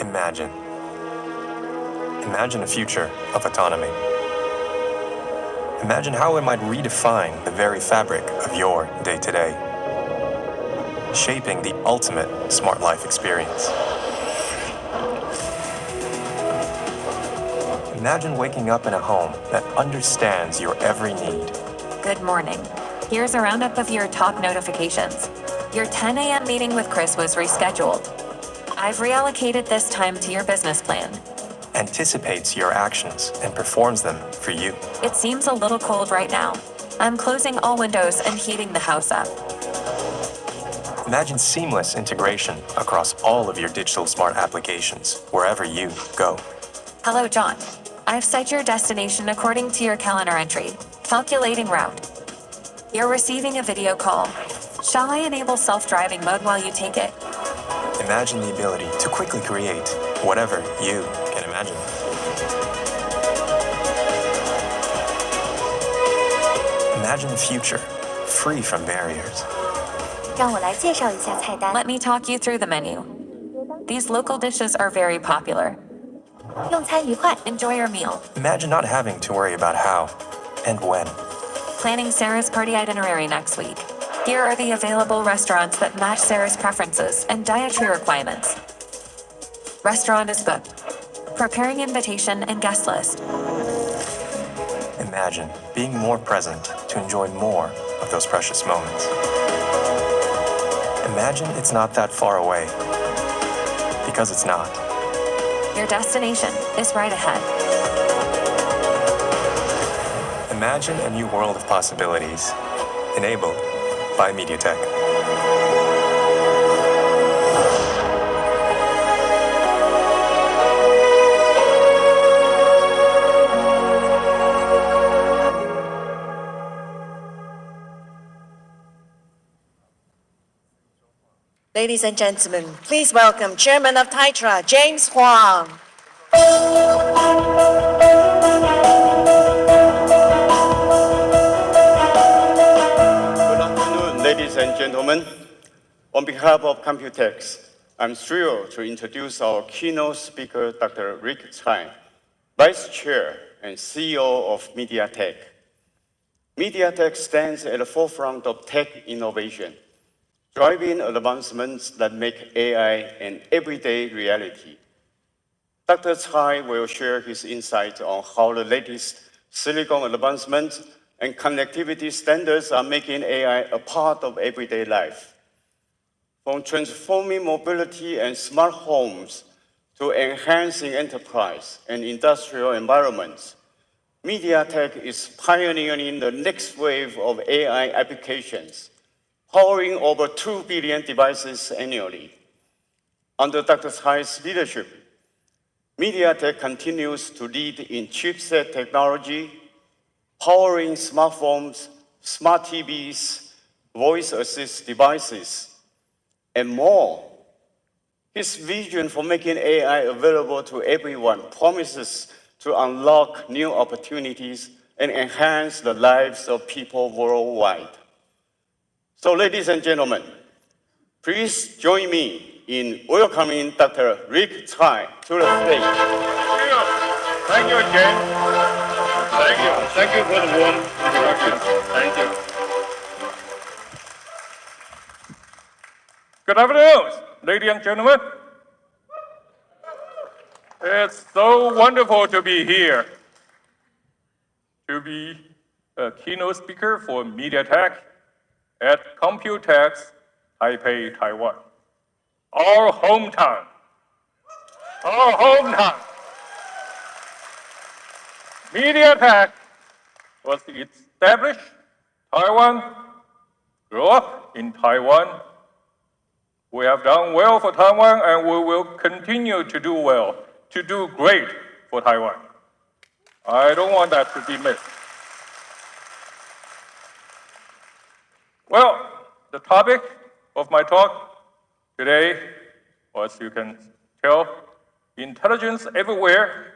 Imagine. Imagine a future of autonomy. Imagine how it might redefine the very fabric of your day-to-day, shaping the ultimate smart life experience. Imagine waking up in a home that understands your every need. Good morning. Here's a roundup of your top notifications. Your 10 a.m. meeting with Chris was rescheduled. I've reallocated this time to your business plan. Anticipates your actions and performs them for you. It seems a little cold right now. I'm closing all windows and heating the house up. Imagine seamless integration across all of your digital smart applications, wherever you go. Hello, John. I've set your destination according to your calendar entry. Calculating route. You're receiving a video call. Shall I enable self-driving mode while you take it? Imagine the ability to quickly create whatever you can imagine. Imagine the future, free from barriers. 让我来介绍一下菜单。 Let me talk you through the menu. These local dishes are very popular. 用餐愉快。 Enjoy your meal. Imagine not having to worry about how and when. Planning Sarah's party itinerary next week. Here are the available restaurants that match Sarah's preferences and dietary requirements. Restaurant is booked. Preparing invitation and guest list. Imagine being more present to enjoy more of those precious moments. Imagine it's not that far away, because it's not. Your destination is right ahead. Imagine a new world of possibilities, enabled by MediaTek. Ladies and gentlemen, please welcome Chairman of Titra, James Huang. Good afternoon, ladies and gentlemen. On behalf of Computex, I'm thrilled to introduce our keynote speaker, Dr. Rick Tsai, Vice Chair and CEO of MediaTek. MediaTek stands at the forefront of tech innovation, driving advancements that make AI an everyday reality. Dr. Tsai will share his insights on how the latest silicon advancements and connectivity standards are making AI a part of everyday life. From transforming mobility and smart homes to enhancing enterprise and industrial environments, MediaTek is pioneering the next wave of AI applications, powering over 2 billion devices annually. Under Dr. Tsai's leadership, MediaTek continues to lead in chipset technology, powering smartphones, smart TVs, voice assist devices, and more. His vision for making AI available to everyone promises to unlock new opportunities and enhance the lives of people worldwide. So, ladies and gentlemen, please join me in welcoming Dr. Rick Tsai to the stage. Thank you, James. Thank you for the warm introduction. Thank you. Good afternoon, ladies and gentlemen. It's so wonderful to be here, to be a keynote speaker for MediaTek at Computex, Taipei, Taiwan. Our hometown. Our hometown. MediaTek was established in Taiwan, grew up in Taiwan. We have done well for Taiwan, and we will continue to do well, to do great for Taiwan. I don't want that to be missed. Well, the topic of my talk today, as you can tell, intelligence everywhere,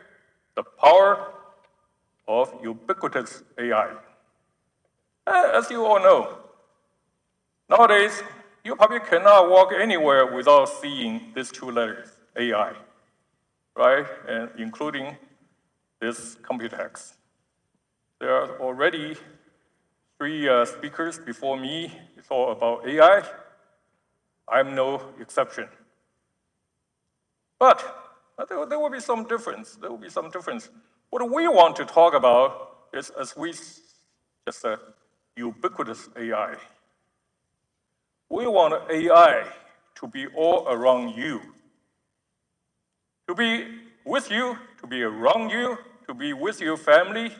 the power of ubiquitous AI. As you all know, nowadays, you probably cannot walk anywhere without seeing these two letters, AI. right? And including this Computex. There are already 3 speakers before me. It's all about AI. I'm no exception. But there will be some difference. There will be some difference. What we want to talk about is, as we just said, ubiquitous AI. We want AI to be all around you. To be with you, to be around you, to be with your family,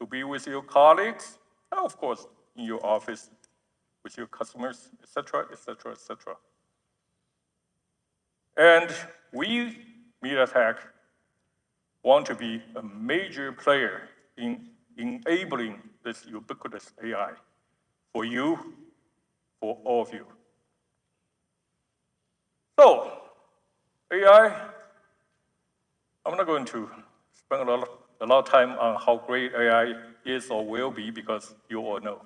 to be with your colleagues, and of course, in your office, with your customers, etc., etc., etc. And we, MediaTek, want to be a major player in enabling this ubiquitous AI for you, for all of you. So, AI, I'm not going to spend a lot of time on how great AI is or will be, because you all know.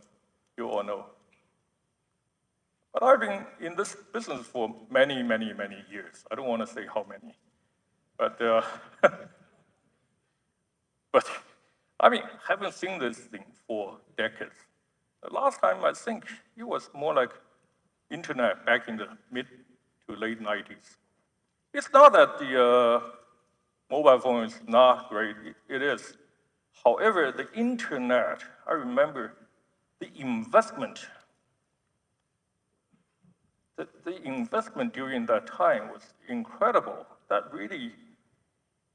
You all know. But I've been in this business for many, many, many years. I don't want to say how many. But, but I mean, I haven't seen this thing for decades. The last time I think it was more like internet back in the mid to late 90s. It's not that the mobile phone is not great, it is. However, the internet, I remember the investment. The investment during that time was incredible. That really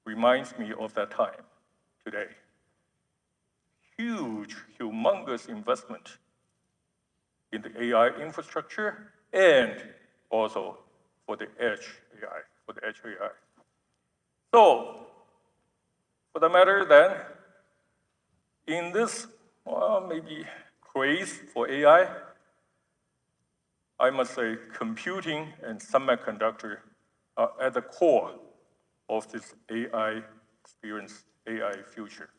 reminds me of that time today. Huge, humongous investment in the AI infrastructure and also for the edge AI, So, for the matter then, in this, maybe craze for AI, I must say computing and semiconductor are at the core of this AI experience, AI future.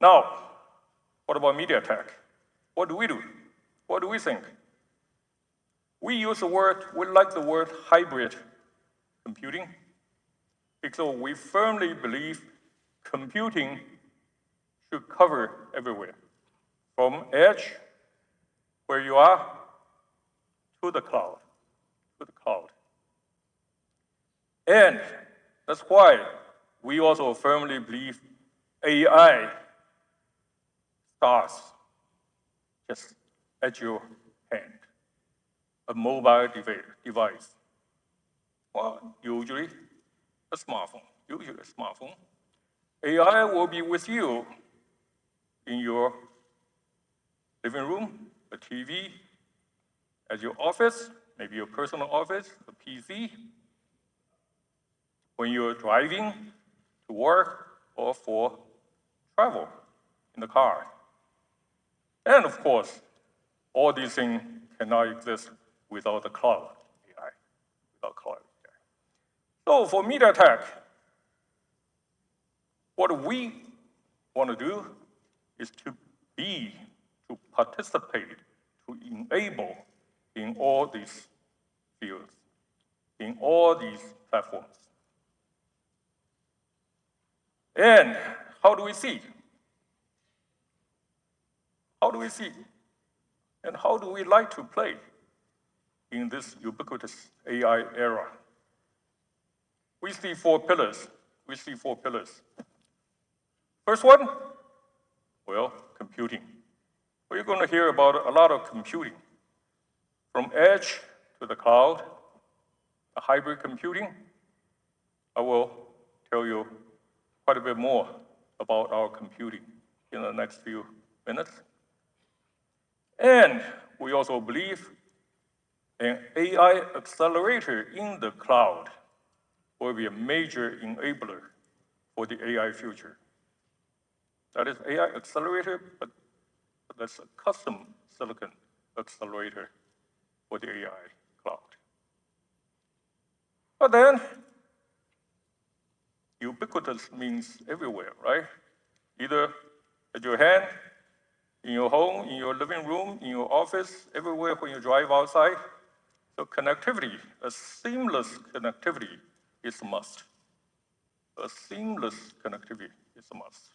Now, what about MediaTek? What do we do? What do we think? We like the word hybrid computing, because we firmly believe computing should cover everywhere, from edge, where you are, to the cloud, And that's why we also firmly believe AI starts just at your hand, a mobile device. Well, usually a smartphone. AI will be with you in your living room, a TV, at your office, maybe your personal office, a PC, when you're driving to work or for travel in the car. And of course, all these things cannot exist without the cloud AI, So for MediaTek, what we want to do is to participate, to enable in all these fields, in all these platforms. And how do we see? And how do we like to play in this ubiquitous AI era? We see 4 pillars. First one, well, computing. We're going to hear about a lot of computing, from edge to the cloud, a hybrid computing. I will tell you quite a bit more about our computing in the next few minutes. And we also believe an AI accelerator in the cloud will be a major enabler for the AI future. That is AI accelerator, but that's a custom silicon accelerator for the AI cloud. But then, ubiquitous means everywhere, right? Either at your hand, in your home, in your living room, in your office, everywhere when you drive outside. So connectivity, a seamless connectivity is a must. A seamless connectivity is a must.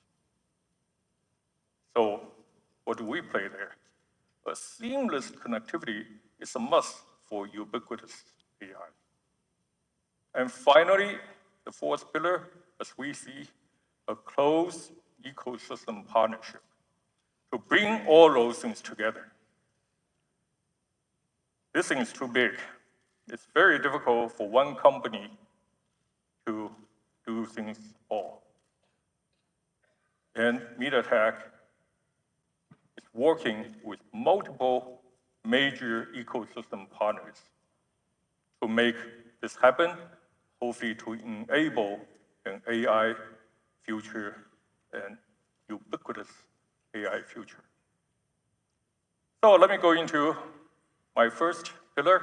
So what do we play there? A seamless connectivity is a must for ubiquitous AI. And finally, the fourth pillar, as we see, a close ecosystem partnership to bring all those things together. This thing is too big. It's very difficult for one company to do things all. And MediaTek is working with multiple major ecosystem partners to make this happen, hopefully to enable an AI future and ubiquitous AI future. So let me go into my first pillar,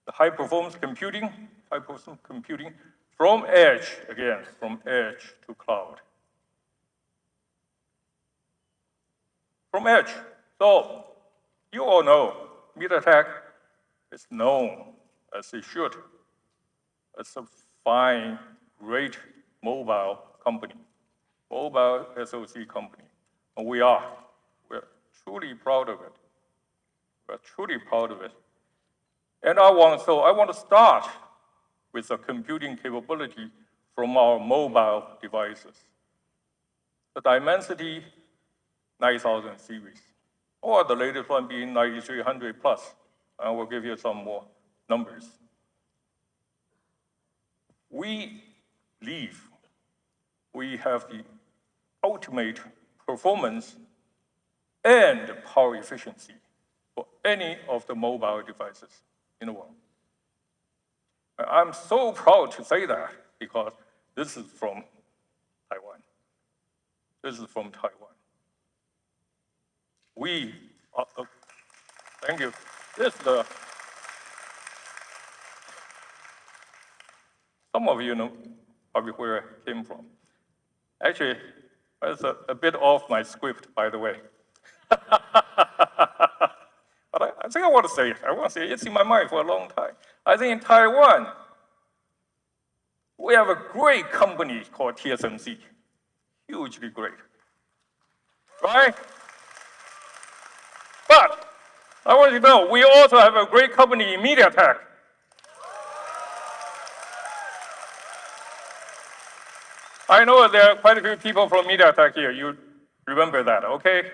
the high-performance computing from edge, again, from edge to cloud. From edge. So you all know MediaTek is known, as it should, as a fine, great mobile company, mobile SoC company. And we're truly proud of it. We're truly proud of it. And I want to start with the computing capability from our mobile devices. The Dimensity 9000 series, or the latest one being 9300 plus. I will give you some more numbers. We believe we have the ultimate performance and power efficiency for any of the mobile devices in the world. I'm so proud to say that because this is from Taiwan. This is from Taiwan. Thank you. This is some of you know probably where I came from. Actually, that's a bit off my script, by the way. But I think I want to say it. I want to say it. It's in my mind for a long time. I think in Taiwan, we have a great company called TSMC. Hugely great. Right? But I want you to know, we also have a great company in MediaTek. I know there are quite a few people from MediaTek here. You remember that, okay?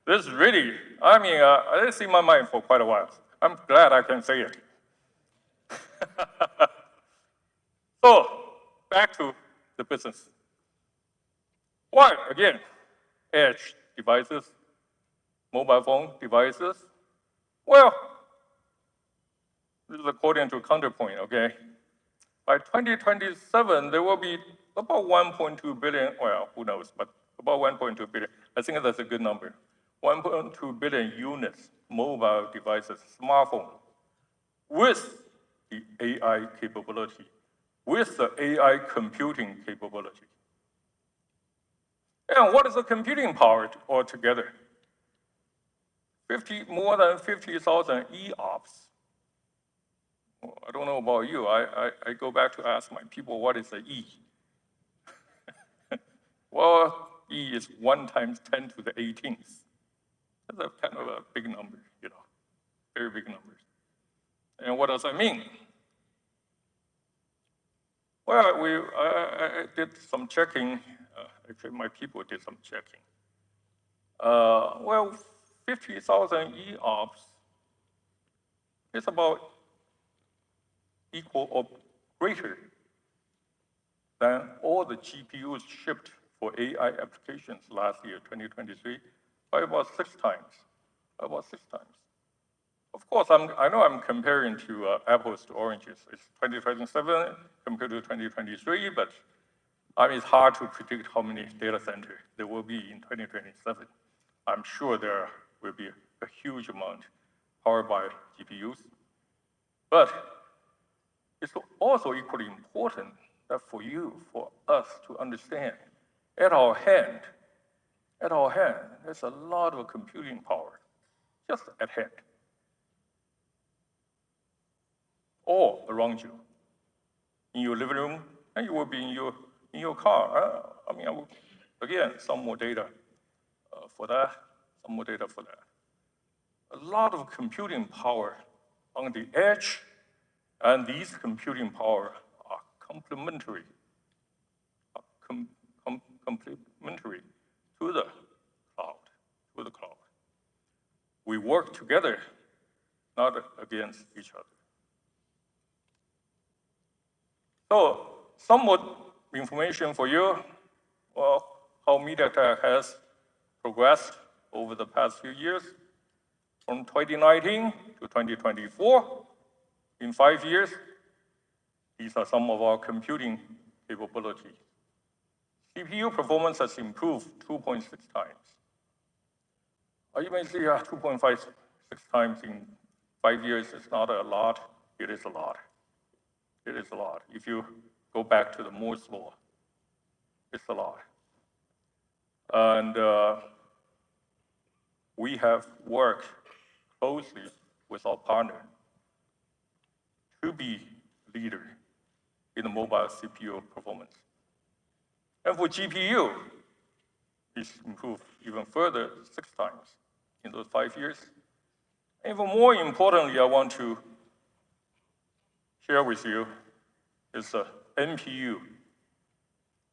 This is really, it's in my mind for quite a while. I'm glad I can say it. So, back to the business. Why, again, edge devices, mobile phone devices? Well, this is according to Counterpoint, okay? By 2027, there will be about 1.2 billion, well, who knows, but about 1.2 billion. I think that's a good number. 1.2 billion units, mobile devices, smartphone, with the AI capability, with the AI computing capability. And what is the computing power altogether? More than 50,000 EOPS. Well, I don't know about you. I go back to ask my people, what is the E? Well, E is 1 times 10 to the 18th. That's a kind of a big number, you know, very big numbers. And what does that mean? Well, I did some checking. Actually, my people did some checking. Well, 50,000 EOPS is about equal or greater than all the GPUs shipped for AI applications last year, 2023, by about 6 times. About 6 times. Of course, I know I'm comparing to apples to oranges. It's 2027 compared to 2023, but it's hard to predict how many data centers there will be in 2027. I'm sure there will be a huge amount powered by GPUs. But it's also equally important that for us to understand, at our hand, there's a lot of computing power just at hand, all around you. in your living room, and you will be in your car. Again, some more data for that, some more data for that. A lot of computing power on the edge, and these computing power are complementary to the cloud. We work together, not against each other. So, somewhat information for you, well, how MediaTek has progressed over the past few years. From 2019 to 2024, in 5 years, these are some of our computing capabilities. CPU performance has improved 2.6 times. You may say 2.56 times in 5 years is not a lot. It is a lot. It is a lot. If you go back to the Moore's law, it's a lot. And we have worked closely with our partner to be leader in the mobile CPU performance. And for GPU, it's improved even further 6 times in those 5 years. Even more importantly, I want to share with you is the NPU,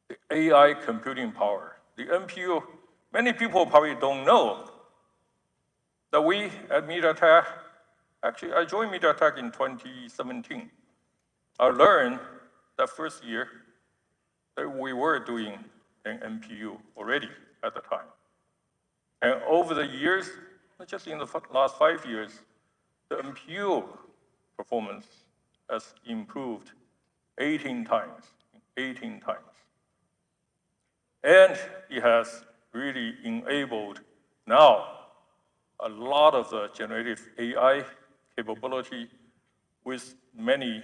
the AI computing power. The NPU, many people probably don't know that we at MediaTek, actually I joined MediaTek in 2017. I learned that first year that we were doing an NPU already at the time. And over the years, just in the last 5 years, the NPU performance has improved 18 times. And it has really enabled now a lot of the generative AI capability with many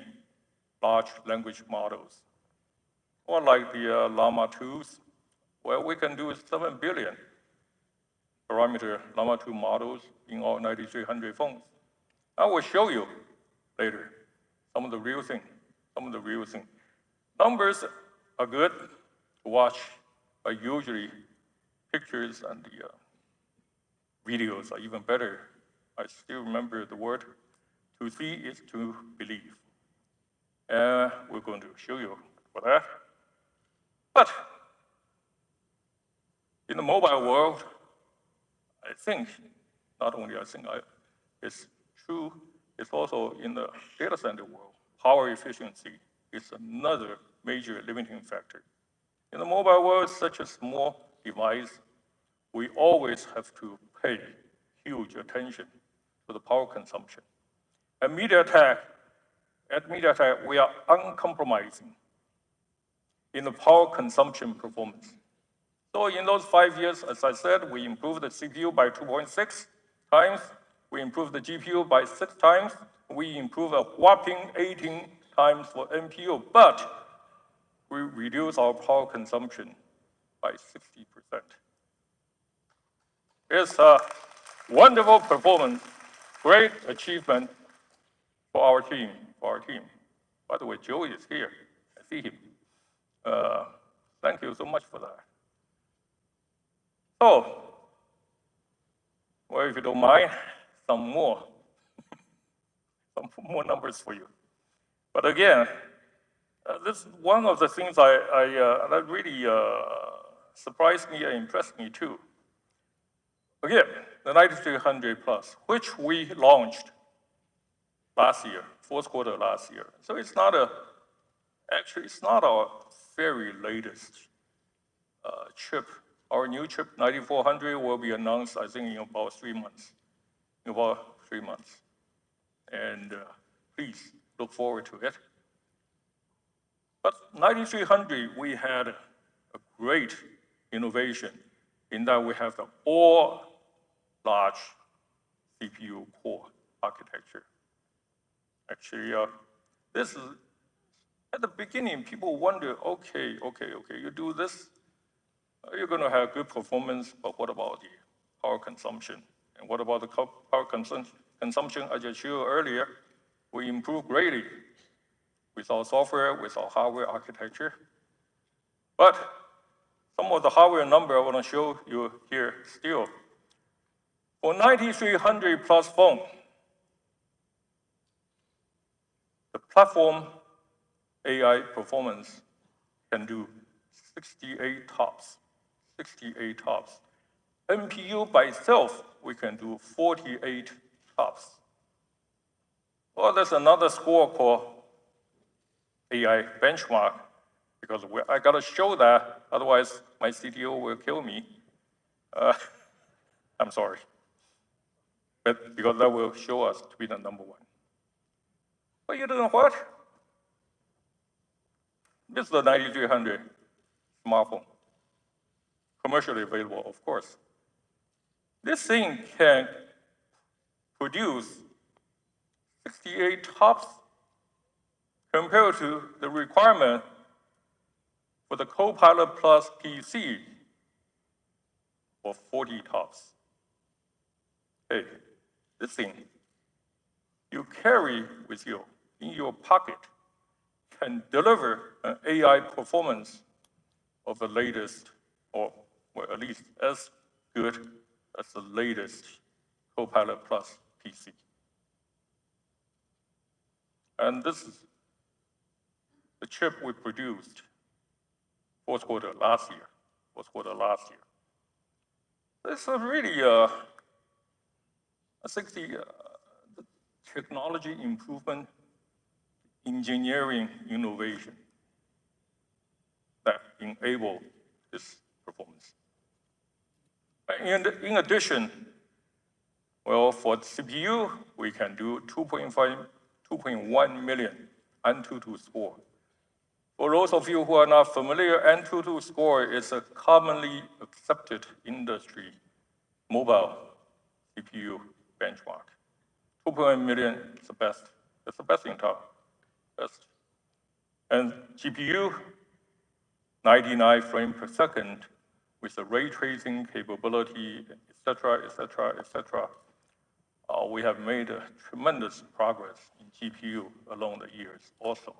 large language models. Or like the Llama 2s, where we can do 7 billion parameter Llama 2 models in our 9300 phones. I will show you later some of the real thing. Numbers are good to watch, but usually pictures and the videos are even better. I still remember the word, to see is to believe. We're going to show you for that. But in the mobile world, I think, not only I think, it's true, it's also in the data center world. Power efficiency is another major limiting factor. In the mobile world, such a small device, we always have to pay huge attention to the power consumption. At MediaTek, we are uncompromising in the power consumption performance. So in those 5 years, as I said, we improved the CPU by 2.6 times, we improved the GPU by 6 times, we improved a whopping 18 times for NPU, but we reduced our power consumption by 60%. It's a wonderful performance, great achievement for our team. By the way, Joe is here, I see him. Thank you so much for that. So, well, if you don't mind, some more numbers for you. But again, this is one of the things that really surprised me and impressed me too. Again, the 9300 Plus, which we launched last year, fourth quarter last year. So it's not our very latest chip. Our new chip, 9400, will be announced, I think, in about 3 months. And please look forward to it. But 9300, we had a great innovation in that we have the all-large CPU core architecture. Actually, this is, at the beginning, people wonder, okay, you do this, you're going to have good performance, but what about the power consumption? And what about the power consumption? As I showed earlier, we improved greatly. with our software, with our hardware architecture. But some of the hardware number I want to show you here still. For 9300 plus phone, the platform AI performance can do 68 TOPS, 68 TOPS. NPU by itself, we can do 48 TOPS. Well, there's another score called AI benchmark, because I gotta show that, otherwise my CTO will kill me. I'm sorry. But because that will show us to be the number one. But you know what? This is the 9300 smartphone, commercially available, of course. This thing can produce 68 TOPS compared to the requirement for the Copilot Plus PC of 40 TOPS. Hey, this thing you carry with you in your pocket can deliver an AI performance of the latest, or well, at least as good as the latest Copilot Plus PC. And this is the chip we produced fourth quarter last year. This is really, I think the technology improvement, engineering innovation that enable this performance. In addition, well, for the CPU, we can do 2.1 million Antutu score. For those of you who are not familiar, Antutu score is a commonly accepted industry mobile CPU benchmark. 2.1 million is the best. It's the best in town. Best. And GPU, 99 frames per second with the ray tracing capability, etc. We have made a tremendous progress in GPU along the years also.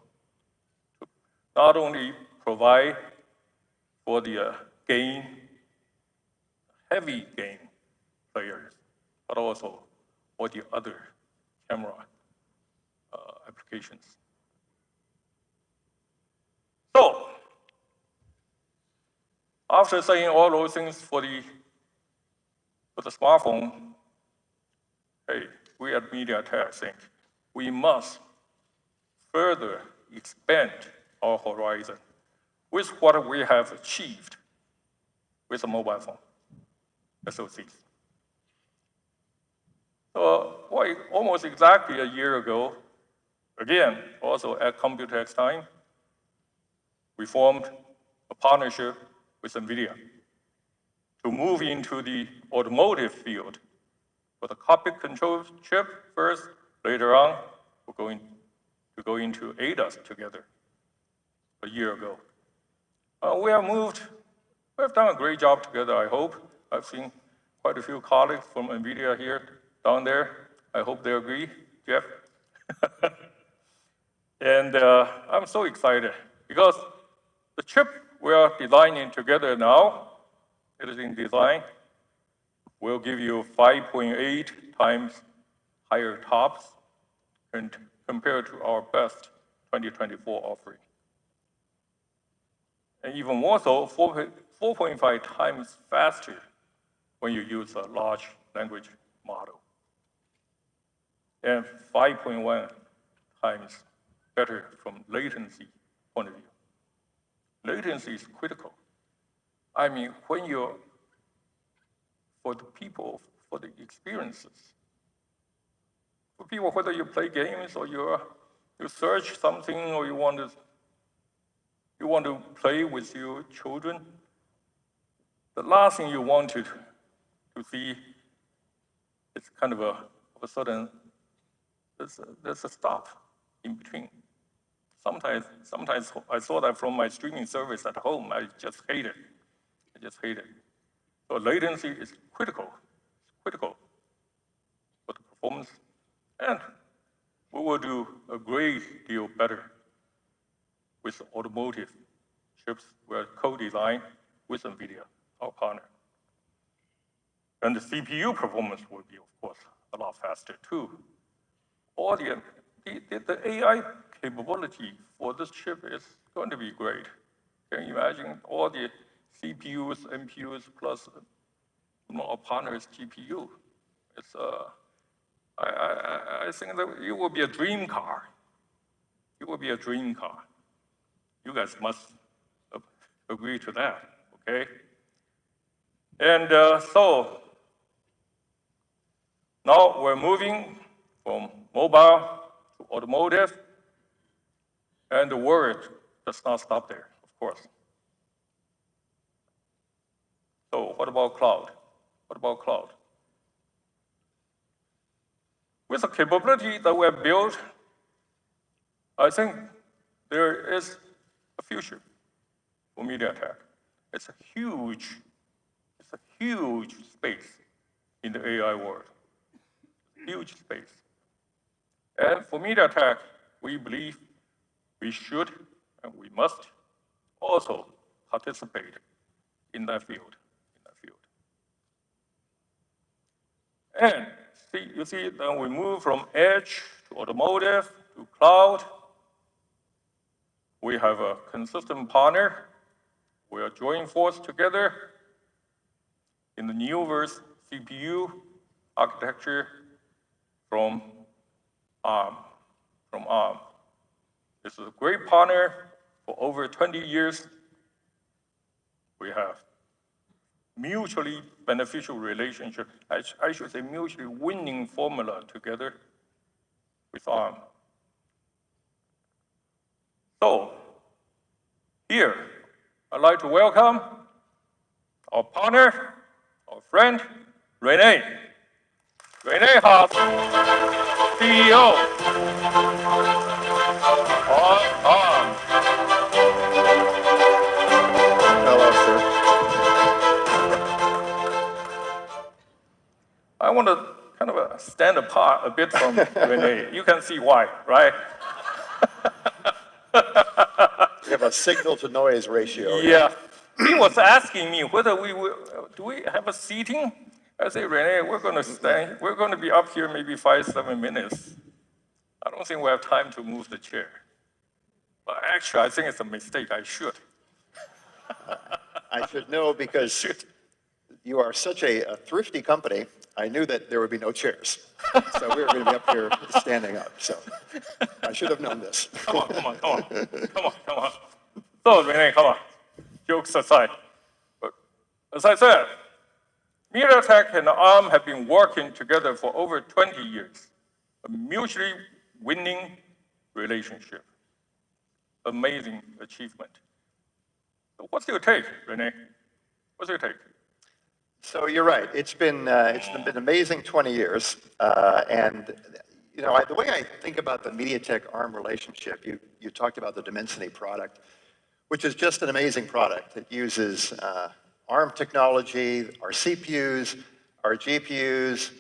To not only provide for the heavy game players, but also for the other camera applications. So, after saying all those things for the smartphone, hey, we at MediaTek think we must further expand our horizon with what we have achieved with the mobile phone, SoCs. So, almost exactly a year ago, again, also at Computex time, we formed a partnership with Nvidia to move into the automotive field for the cockpit control chip first. Later on, we're going to go into ADAS together a year ago. We have done a great job together, I hope. I've seen quite a few colleagues from Nvidia here, down there. I hope they agree, Jeff. And I'm so excited because the chip we are designing together now, it is in design, will give you 5.8 times higher TOPS compared to our best 2024 offering. And even more so, 4.5 times faster when you use a large language model. And 5.1 times better from latency point of view. Latency is critical. I mean, when for the people, for the experiences, for people, whether you play games or you search something or you want to play with your children, the last thing you want to see is kind of a sudden, there's a stop in between. Sometimes I saw that from my streaming service at home. I just hate it. So latency is critical. It's critical for the performance. And we will do a great deal better with automotive chips were co-designed with Nvidia, our partner. And the CPU performance will be, of course, a lot faster too. All the AI capability for this chip is going to be great. Can you imagine all the CPUs, NPUs, plus our partner's GPU? It's, I think that it will be a dream car. It will be a dream car. You guys must agree to that, okay? And so now we're moving from mobile to automotive, and the world does not stop there, of course. So what about cloud? What about cloud? With the capability that we have built, I think there is a future for MediaTek. It's a huge space in the AI world. Huge space. And for MediaTek, we believe we should and we must also participate in that field. And you see, then we move from edge to automotive to cloud. We have a consistent partner. We are joining force together in the Neoverse CPU architecture from ARM. This is a great partner for over 20 years. We have mutually beneficial relationship, I should say mutually winning formula together with ARM. So here, I'd like to welcome our partner, our friend, Rene. Rene Hass, CEO of ARM. Hello, sir. I want to kind of stand apart a bit from Rene. You can see why, right? We have a signal to noise ratio. Yeah. He was asking me whether do we have a seating? I say, Rene, we're going to stand. We're going to be up here maybe 5-7 minutes. I don't think we have time to move the chair. But actually, I think it's a mistake. I should. I should know because you are such a thrifty company. I knew that there would be no chairs. So we were going to be up here standing up. So I should have known this. Come on. So, Rene, come on. Jokes aside. But as I said, MediaTek and ARM have been working together for over 20 years. A mutually winning relationship. Amazing achievement. So what's your take, Rene? What's your take? So you're right. It's been an amazing 20 years. And you know, the way I think about the MediaTek-ARM relationship, you talked about the Dimensity product, which is just an amazing product. It uses ARM technology, our CPUs, our GPUs,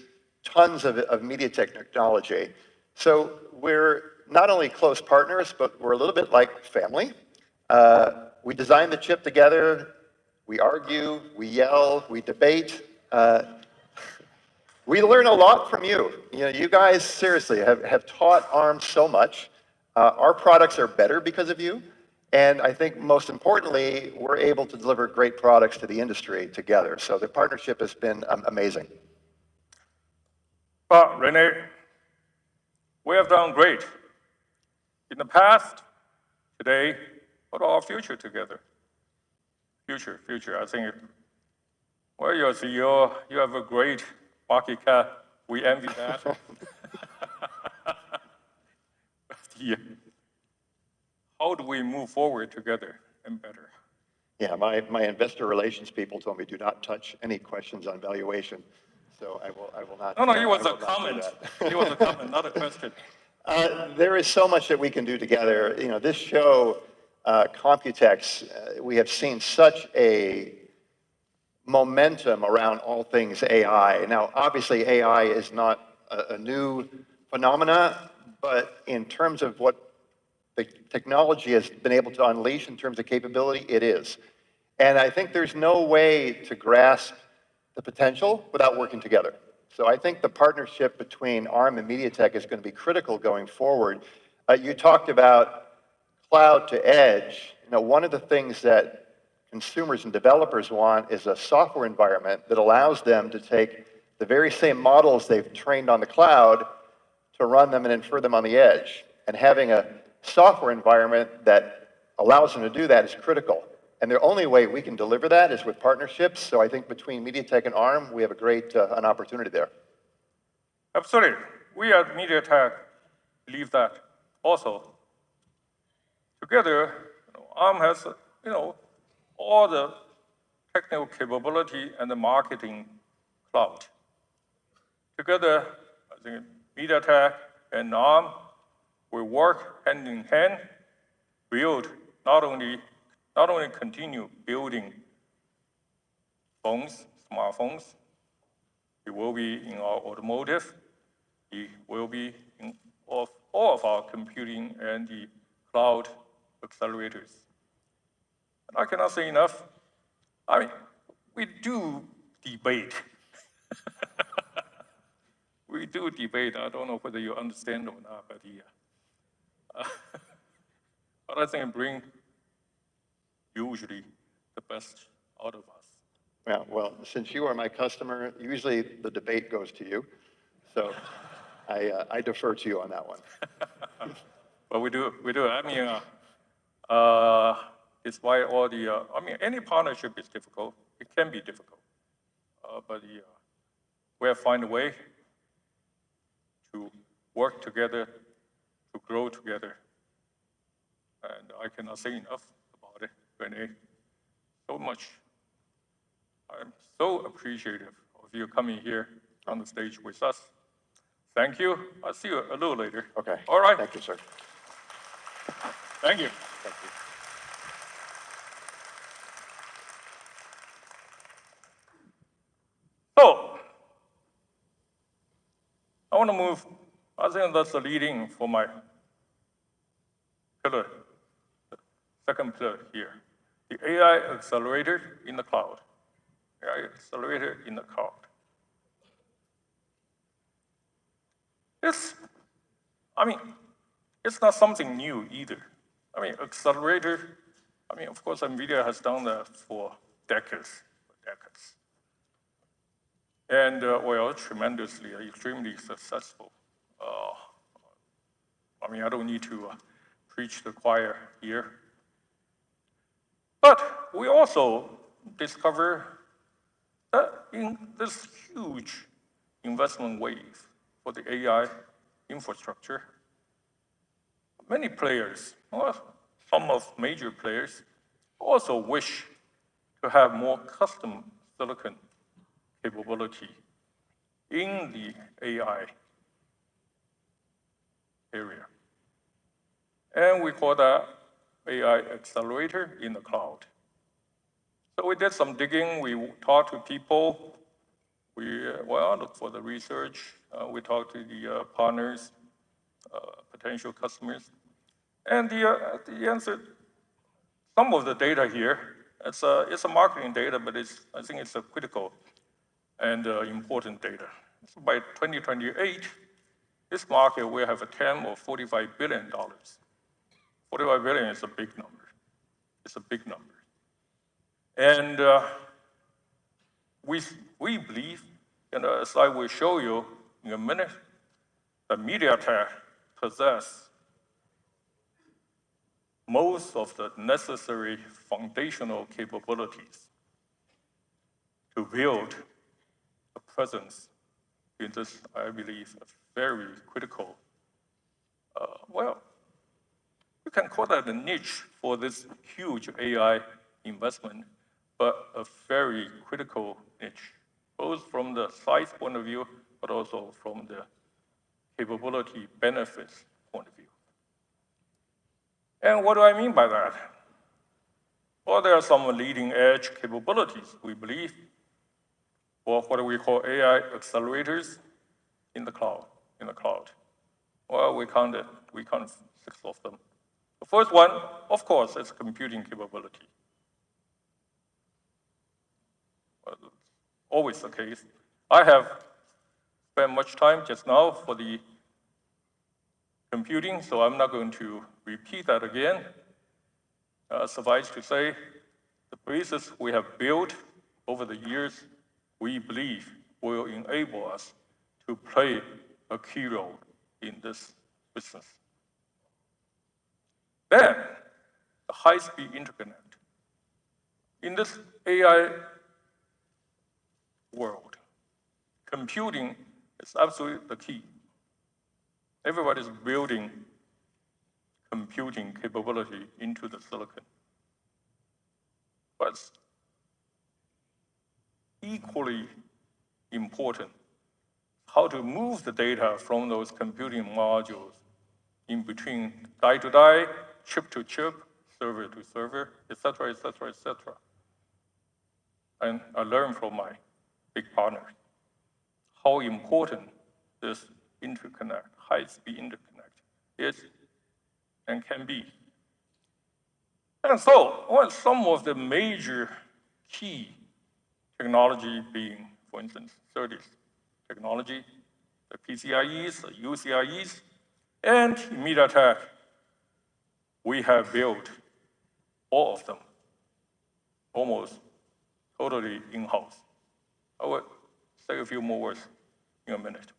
tons of MediaTek technology. So we're not only close partners, but we're a little bit like family. We design the chip together. We argue, we yell, we debate. We learn a lot from you. You know, you guys seriously have taught ARM so much. Our products are better because of you. And I think most importantly, we're able to deliver great products to the industry together. So the partnership has been amazing. Well, Rene, we have done great. In the past, today, what our future together? Future. I think, well, you're CEO, you have a great market cap. We envy that. How do we move forward together and better? Yeah, my investor relations people told me do not touch any questions on valuation. So I will not. No, it was a comment. It was a comment, not a question. There is so much that we can do together. You know, this show, Computex, we have seen such a momentum around all things AI. Now, obviously, AI is not a new phenomena, but in terms of what the technology has been able to unleash in terms of capability, it is. And I think there's no way to grasp the potential without working together. So I think the partnership between ARM and MediaTek is going to be critical going forward. You talked about cloud to edge. You know, one of the things that consumers and developers want is a software environment that allows them to take the very same models they've trained on the cloud to run them and infer them on the edge. And having a software environment that allows them to do that is critical. And the only way we can deliver that is with partnerships. So I think between MediaTek and ARM, we have a great an opportunity there. Absolutely. We at MediaTek believe that also. Together, ARM has, all the technical capability and the marketing cloud. Together, I think MediaTek and ARM will work hand in hand, build not only continue building phones, smartphones. It will be in our automotive. It will be in all of our computing and the cloud accelerators. And I cannot say enough. I mean, we do debate. We do debate. I don't know whether you understand or not, but yeah. But I think it brings usually the best out of us. Yeah, well, since you are my customer, usually the debate goes to you. So I defer to you on that one. But we do. I mean, despite all the, any partnership is difficult. It can be difficult. But we have found a way to work together, to grow together. And I cannot say enough about it, Rene. So much. I'm so appreciative of you coming here on the stage with us. Thank you. I'll see you a little later. Okay. All right. Thank you, sir. Thank you. Thank you. So, I want to move, I think that's the leading for my pillar, the second pillar here, the AI accelerator in the cloud. AI accelerator in the cloud. It's not something new either. Accelerator, of course, Nvidia has done that for decades. And tremendously, extremely successful. I don't need to preach the choir here. But we also discover that in this huge investment wave for the AI infrastructure, many players, or some of major players, also wish to have more custom silicon capability in the AI area. And we call that AI accelerator in the cloud. So we did some digging, we talked to people, we looked for the research, we talked to the partners, potential customers. And the answer, some of the data here, it's a marketing data, but I think it's a critical and important data. So by 2028, this market will have a TAM of $45 billion. 45 billion is a big number. It's a big number. And we believe, as I will show you in a minute, that MediaTek possesses most of the necessary foundational capabilities to build a presence in this, I believe, a very critical, you can call that a niche for this huge AI investment, but a very critical niche, both from the size point of view, but also from the capability benefits point of view. And what do I mean by that? Well, there are some leading edge capabilities, we believe, for what we call AI accelerators in the cloud. Well, we counted 6 of them. The first one, of course, is computing capability. Well, it's always the case. I have spent much time just now for the computing, so I'm not going to repeat that again. Suffice to say, the basis we have built over the years, we believe will enable us to play a key role in this business. Then, the high-speed interconnect. In this AI world, computing is absolutely the key. Everybody's building computing capability into the silicon. But equally important, how to move the data from those computing modules in between die to die, chip to chip, server to server, et cetera, et cetera, et cetera. And I learned from my big partners how important this interconnect, high-speed interconnect is and can be. And so, well, some of the major key technology being, for instance, SerDes technology, the PCIEs, the UCIEs, and MediaTek, we have built all of them, almost totally in-house. I will say a few more words in a minute.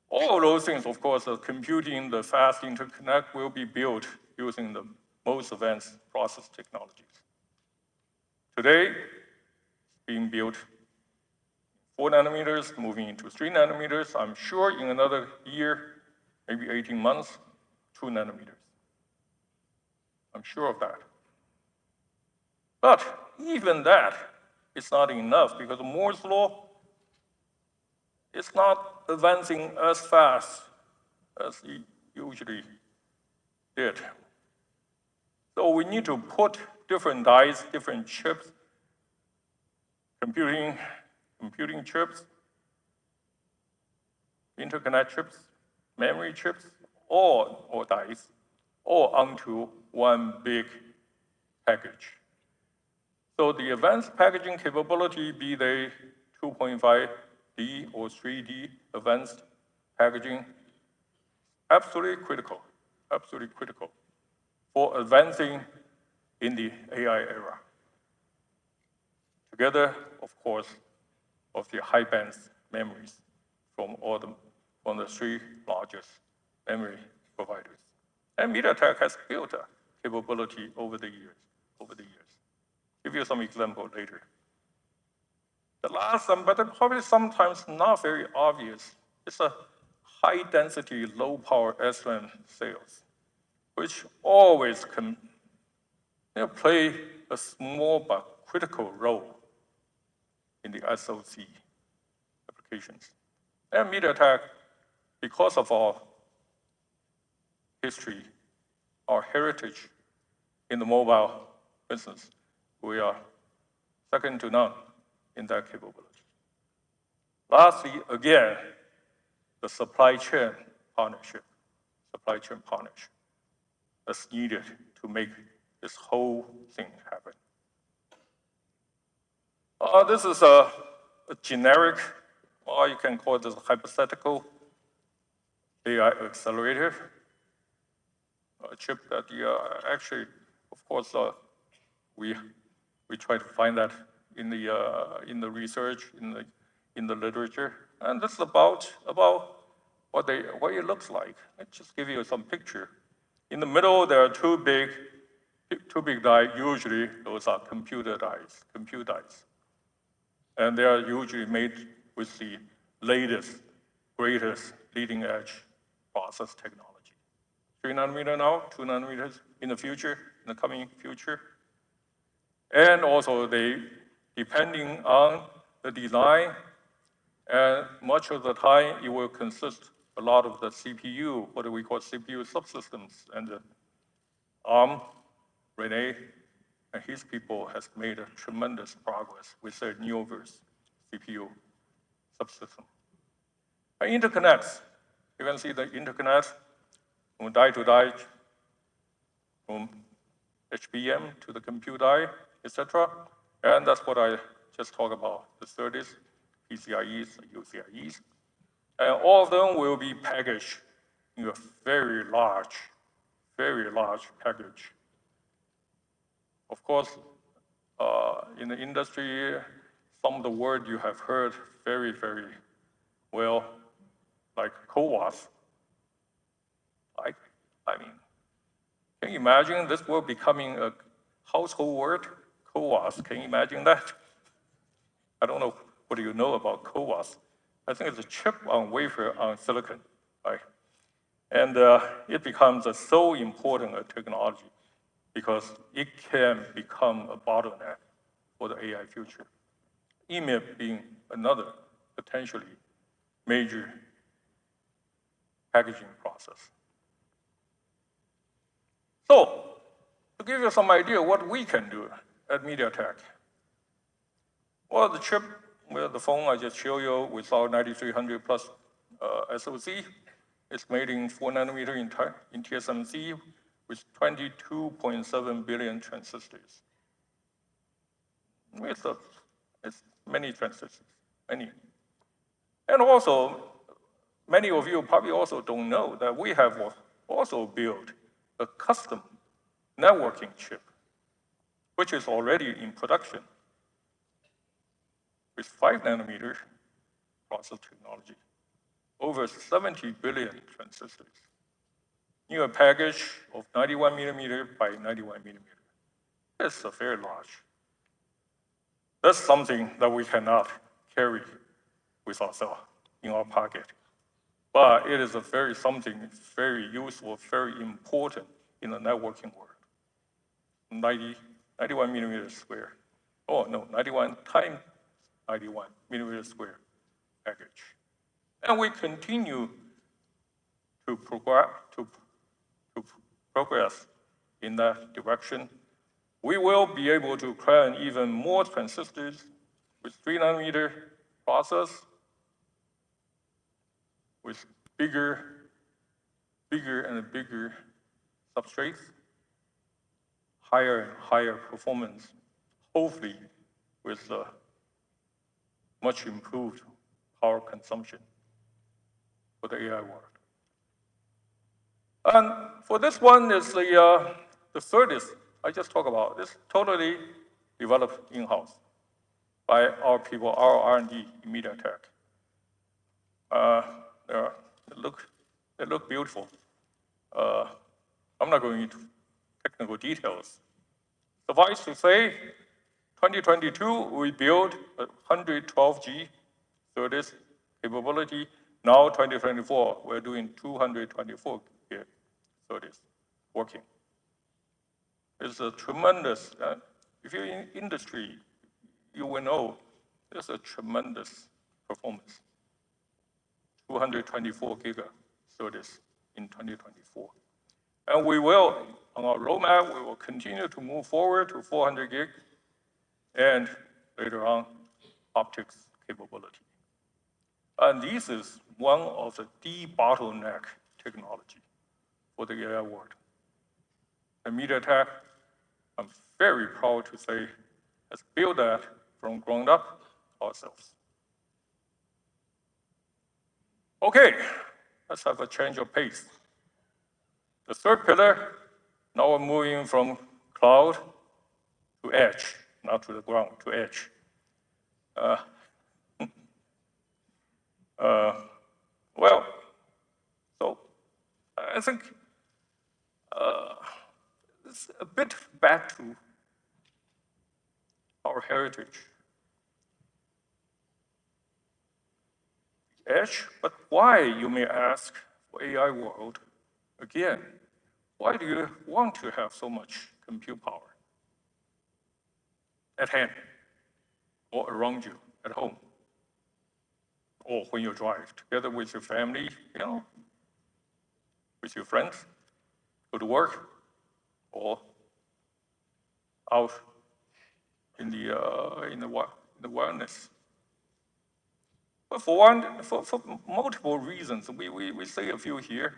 All of those things, of course, the computing, the fast interconnect will be built using the most advanced process technologies. Today, it's being built 4 nanometers, moving into 3 nanometers. I'm sure in another year, maybe 18 months, 2 nanometers. I'm sure of that. But even that is not enough because Moore's law is not advancing as fast as it usually did. So we need to put different dies, different chips, computing chips, interconnect chips, memory chips, or dies, all onto one big package. So the advanced packaging capability, be they 2.5D or 3D advanced packaging, absolutely critical for advancing in the AI era. Together, of course, of the high band memories from the 3 largest memory providers. And MediaTek has built a capability over the years. Give you some example later. The last one, but probably sometimes not very obvious, is a high density, low power SRAM sales, which always can play a small but critical role in the SoC applications. And MediaTek, because of our history, our heritage in the mobile business, we are second to none in that capability. Lastly, again, the supply chain partnership that's needed to make this whole thing happen. This is a generic, or you can call this a hypothetical AI accelerator, a chip that actually, of course, we try to find that in the research, in the literature, and this is about what it looks like. Let's just give you some picture. In the middle, there are two big dies. Usually, those are compute dies, and they are usually made with the latest, greatest, leading edge process technology. 3 nanometer now, 2 nanometers in the future, in the coming future. And also depending on the design, and much of the time it will consist a lot of the CPU, what we call CPU subsystems, and Arm, Rene, and his people has made a tremendous progress with their Neoverse CPU subsystem. And interconnects, you can see the interconnects from die to die, from HBM to the compute die, etc. And that's what I just talked about, the SerDes, PCIEs, UCIEs. And all of them will be packaged in a very large package. Of course, in the industry, some of the words you have heard very, very well, like CoWoS. I mean, can you imagine this word becoming a household word? CoWoS, can you imagine that? I don't know what you know about CoWoS. I think it's a chip on wafer on silicon, right? And it becomes a so important a technology because it can become a bottleneck for the AI future. EMIB being another potentially major packaging process. So, to give you some idea what we can do at MediaTek. Well, the chip, well, the phone I just showed you with our 9300 plus SoC, it's made in 4 nanometer in TSMC with 22.7 billion transistors. It's many transistors, many. And also, many of you probably also don't know that we have also built a custom networking chip, which is already in production with 5 nanometer process technology, over 70 billion transistors, in a package of 91 millimeter by 91 millimeter. It's a very large. That's something that we cannot carry with ourselves in our pocket. But it is something very useful, very important in the networking world. 91 millimeter square. Oh no, 91 times 91 millimeter square package. And we continue to progress in that direction. We will be able to create even more transistors with 3 nanometer process, with bigger and bigger substrates, higher and higher performance, hopefully with much improved power consumption for the AI world. And for this one is the SerDes I just talked about. This totally developed in-house by our people, our R&D in MediaTek. They look beautiful. I'm not going into technical details. Suffice to say, 2022, we built a 112G SerDes capability. Now, 2024, we're doing 224 gig SerDes working. It's a tremendous, if you're in industry, you will know it's a tremendous performance. 224 giga SerDes in 2024. And we will, on our roadmap, we will continue to move forward to 400 gig and later on, optics capability. And this is one of the de-bottleneck technology for the AI world. And MediaTek, I'm very proud to say, has built that from ground up ourselves. Okay, let's have a change of pace. The third pillar, now we're moving from cloud to edge, not to the ground, to edge. Well, so I think it's a bit back to our heritage. Edge, but why, you may ask, for AI world, again, why do you want to have so much compute power at hand or around you at home? Or when you drive together with your family, with your friends, go to work, or out in the wilderness. But for multiple reasons, we say a few here.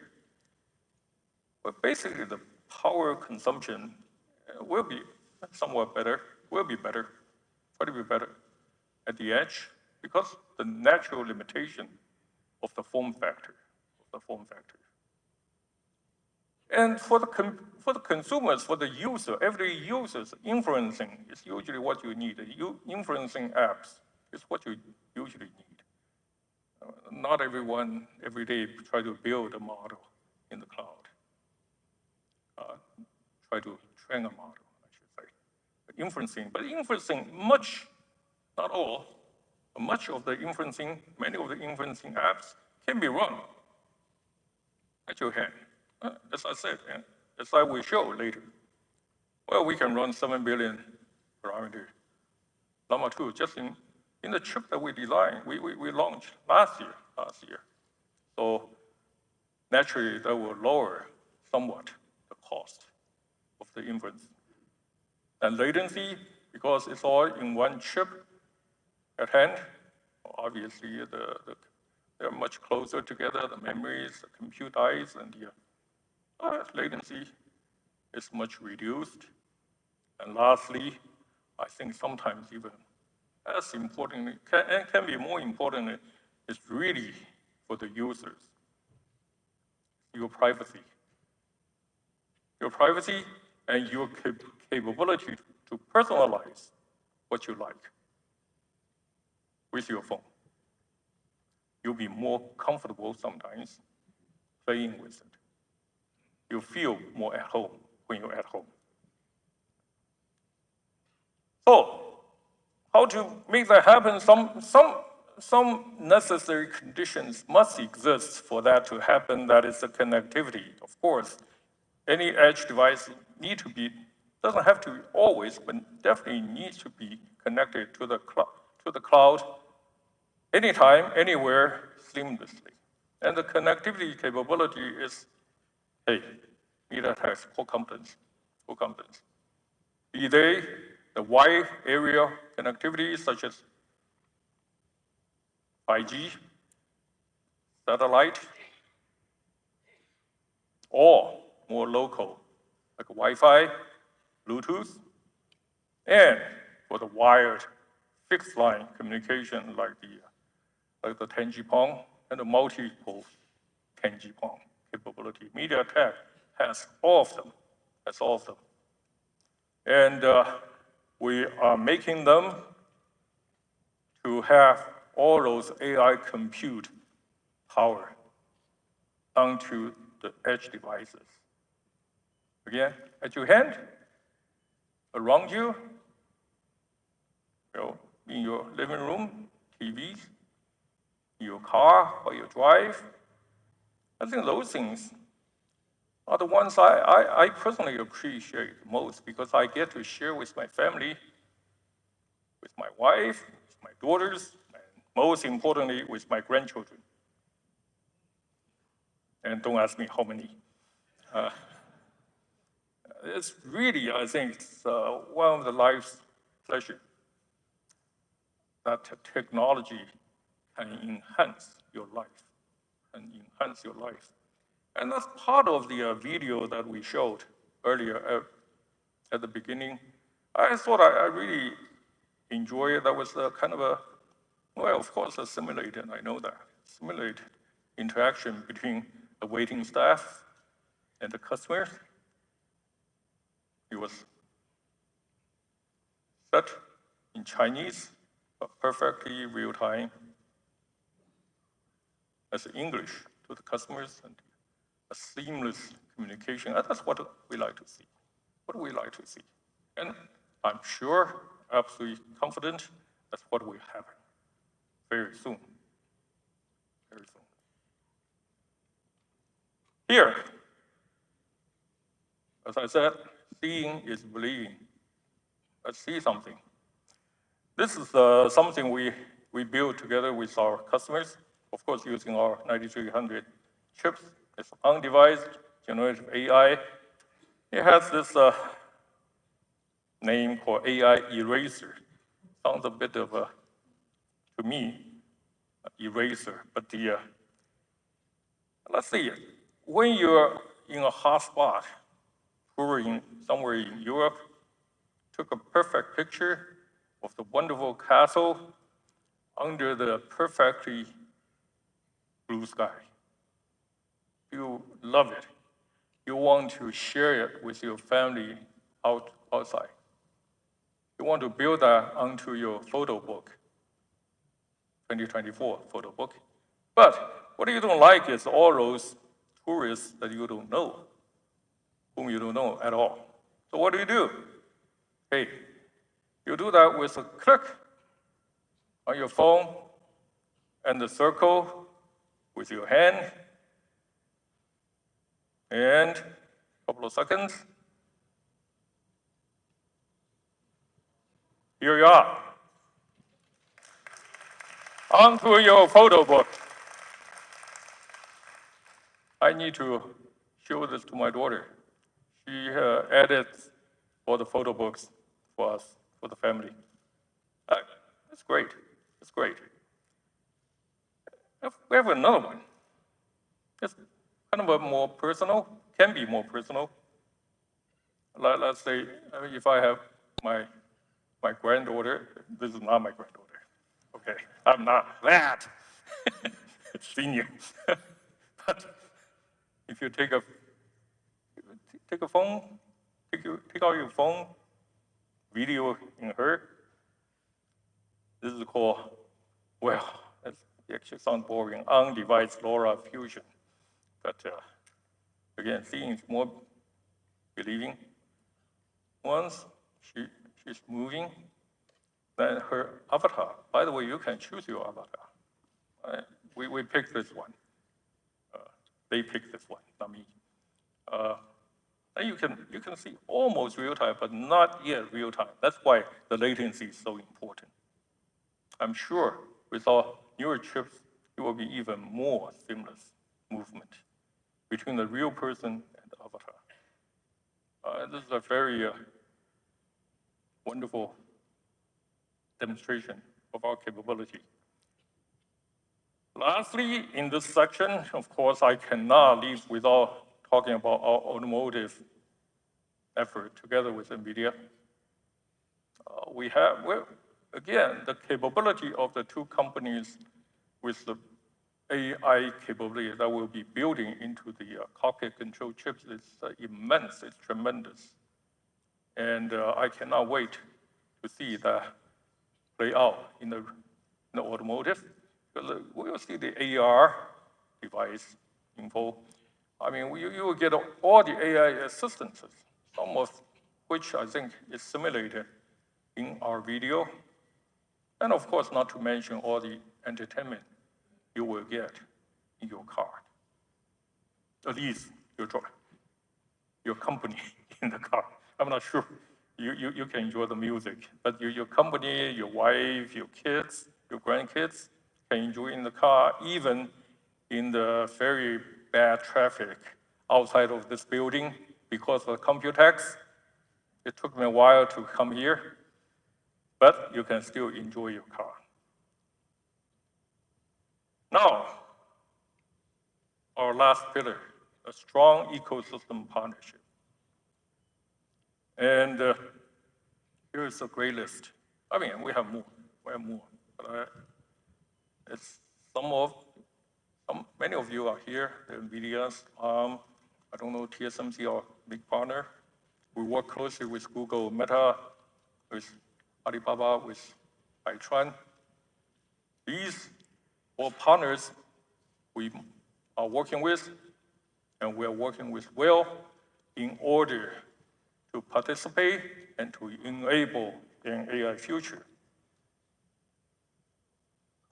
But basically, the power consumption will be somewhat better, try to be better at the edge because the natural limitation of the form factor. And for the consumers, for the user, every user's inferencing is usually what you need. Inferencing apps is what you usually need. Not everyone every day try to build a model in the cloud. Try to train a model, I should say. But inferencing, much, not all, much of the inferencing, many of the inferencing apps can be run at your hand. As I said, and as I will show later. Well, we can run 7 billion parameter Llama 2 just in the chip that we designed, we launched last year. So naturally, that will lower somewhat the cost of the inference. And latency, because it's all in one chip at hand, obviously they're much closer together, the memories, the compute dies, and the latency is much reduced. And lastly, I think sometimes even as important, can be more important, is really for the users, your privacy. Your privacy and your capability to personalize what you like with your phone. You'll be more comfortable sometimes playing with it. You feel more at home when you're at home. So, how to make that happen? Some necessary conditions must exist for that to happen. That is the connectivity. Of course, any edge device doesn't have to always, but definitely needs to be connected to the cloud anytime, anywhere, seamlessly. And the connectivity capability is, MediaTek's core competence. Be they the wide area connectivity such as 5G, satellite, or more local, like Wi-Fi, Bluetooth, and for the wired fixed line communication like the 10G-PON and the multiple 10G-PON capability. MediaTek has all of them. And we are making them to have all those AI compute power onto the edge devices. Again, at your hand, around you, in your living room, TVs, in your car or your drive. I think those things are the ones I personally appreciate most because I get to share with my family, with my wife, with my daughters, and most importantly, with my grandchildren. And don't ask me how many. It's really, I think, it's one of the life's pleasure that technology can enhance your life, And that's part of the video that we showed earlier at the beginning. I thought I really enjoyed it. That was kind of of course, a simulated, I know that, simulated interaction between the waiting staff and the customers. It was set in Chinese, but perfectly real time, as English to the customers, and a seamless communication. And that's what we like to see. And I'm sure, absolutely confident, that's what will happen very soon. Here, as I said, seeing is believing. Let's see something. This is something we built together with our customers, of course, using our 9300 chips. It's on-device generative AI. It has this name called AI eraser. Sounds a bit of to me, eraser, but let's see, when you're in a hot spot, touring somewhere in Europe, took a perfect picture of the wonderful castle under the perfectly blue sky. You love it. You want to share it with your family outside. You want to build that onto your photo book, 2024 photo book. But what you don't like is all those tourists that you don't know, whom you don't know at all. So what do? Hey, you do that with a click on your phone and the circle with your hand, and a couple of seconds. Here you are. Onto your photo book. I need to show this to my daughter. She edits all the photo books for us, for the family. It's great. It's great. We have another one. It's kind of a more personal, can be more personal. Let's say if I have my granddaughter, this is not my granddaughter. Okay, I'm not that senior. But if you take a phone, take out your phone, video in her. This is called, well, it actually sounds boring, on-device LoRa fusion. But again, seeing is more believing. Once she's moving, then her avatar, by the way, you can choose your avatar. We picked this one. They picked this one, not me. And you can see almost real time, but not yet real time. That's why the latency is so important. I'm sure with our newer chips, it will be even more seamless movement between the real person and the avatar. This is a very wonderful demonstration of our capability. Lastly, in this section, of course, I cannot leave without talking about our automotive effort together with Nvidia. Again, the capability of the two companies with the AI capability that we'll be building into the cockpit control chips is immense, it's tremendous. And I cannot wait to see that play out in the automotive. Because we'll see the AR device info. I mean, you will get all the AI assistances, some of which I think is simulated in our video. And of course, not to mention all the entertainment you will get in your car. At least your company in the car. I'm not sure you can enjoy the music, but your company, your wife, your kids, your grandkids can enjoy in the car, even in the very bad traffic outside of this building because of Computex. It took me a while to come here, but you can still enjoy your car. Now, our last pillar, a strong ecosystem partnership. And here is a great list. I mean, we have more, but it's many of you are here, the Nvidia's, I don't know, TSMC, our big partner. We work closely with Google, Meta, with Alibaba, with Baitran. These all partners we are working with, and we are working with well in order to participate and to enable an AI future.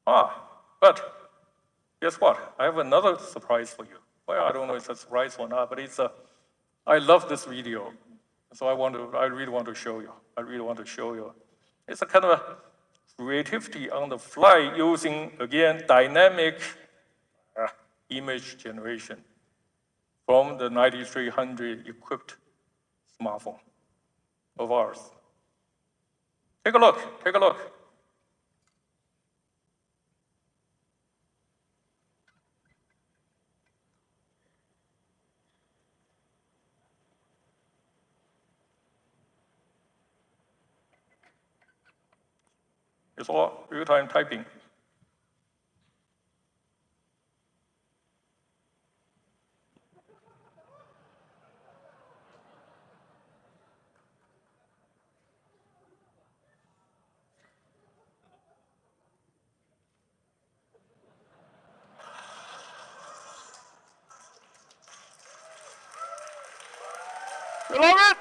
But guess what? I have another surprise for you. Well, I don't know if it's a surprise or not, but I love this video. So I really want to show you. It's a kind of a creativity on the fly using, again, dynamic image generation from the 9300 equipped smartphone of ours. Take a look. It's all real-time typing. Beloved,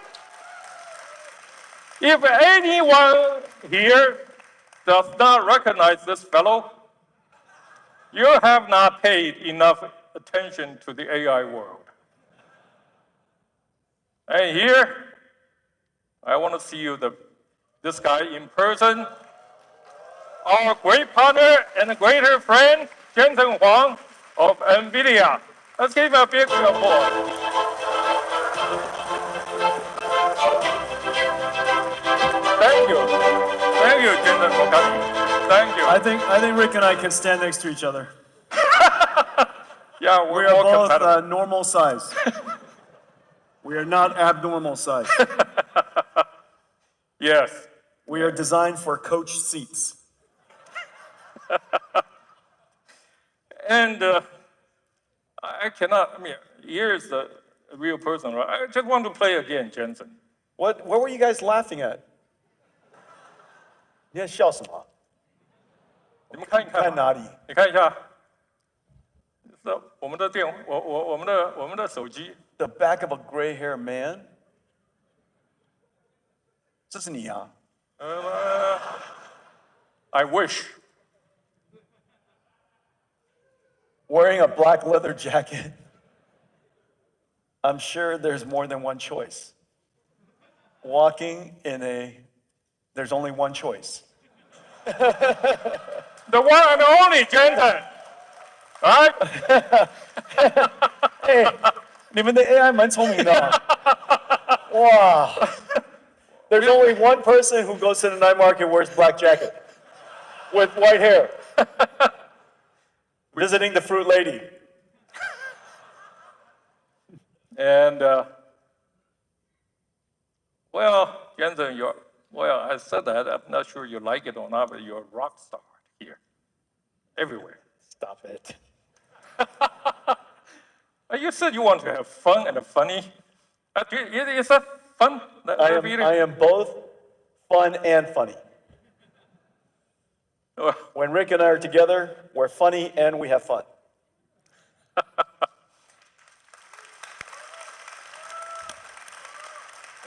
if anyone here does not recognize this fellow, you have not paid enough attention to the AI world. And here, I want to see you, this guy in person, our great partner and greater friend, Jensen Huang of Nvidia. Let's give him a big applause. Thank you, Jensen, for coming. Thank you. I think Rick and I can stand next to each other. Yeah, We we're are all both compatible. normal size. We are not abnormal size. Yes. We are designed for coach seats. And I cannot, here's a real person, right? I just want to play again, Jensen. What were you guys laughing at? 你在笑什么？你们看一看。看哪里？你看一下。是我们的我们的手机。The back of a gray-haired man. 这是你啊？I wish. Wearing a black leather jacket. I'm sure there's more than one choice. Walking in there's only one choice. The one and only Jensen. Right? Hey, 你们的 AI 蛮聪明的哇 There's only one person who goes to the night market and wears black jacket with white hair. Visiting the fruit lady. And, well, Jensen, I said that. I'm not sure you like it or not, but you're a rock star here. Everywhere. Stop it. You said you want to have fun and funny. Is that fun? I am both fun and funny. When Rick and I are together, we're funny and we have fun.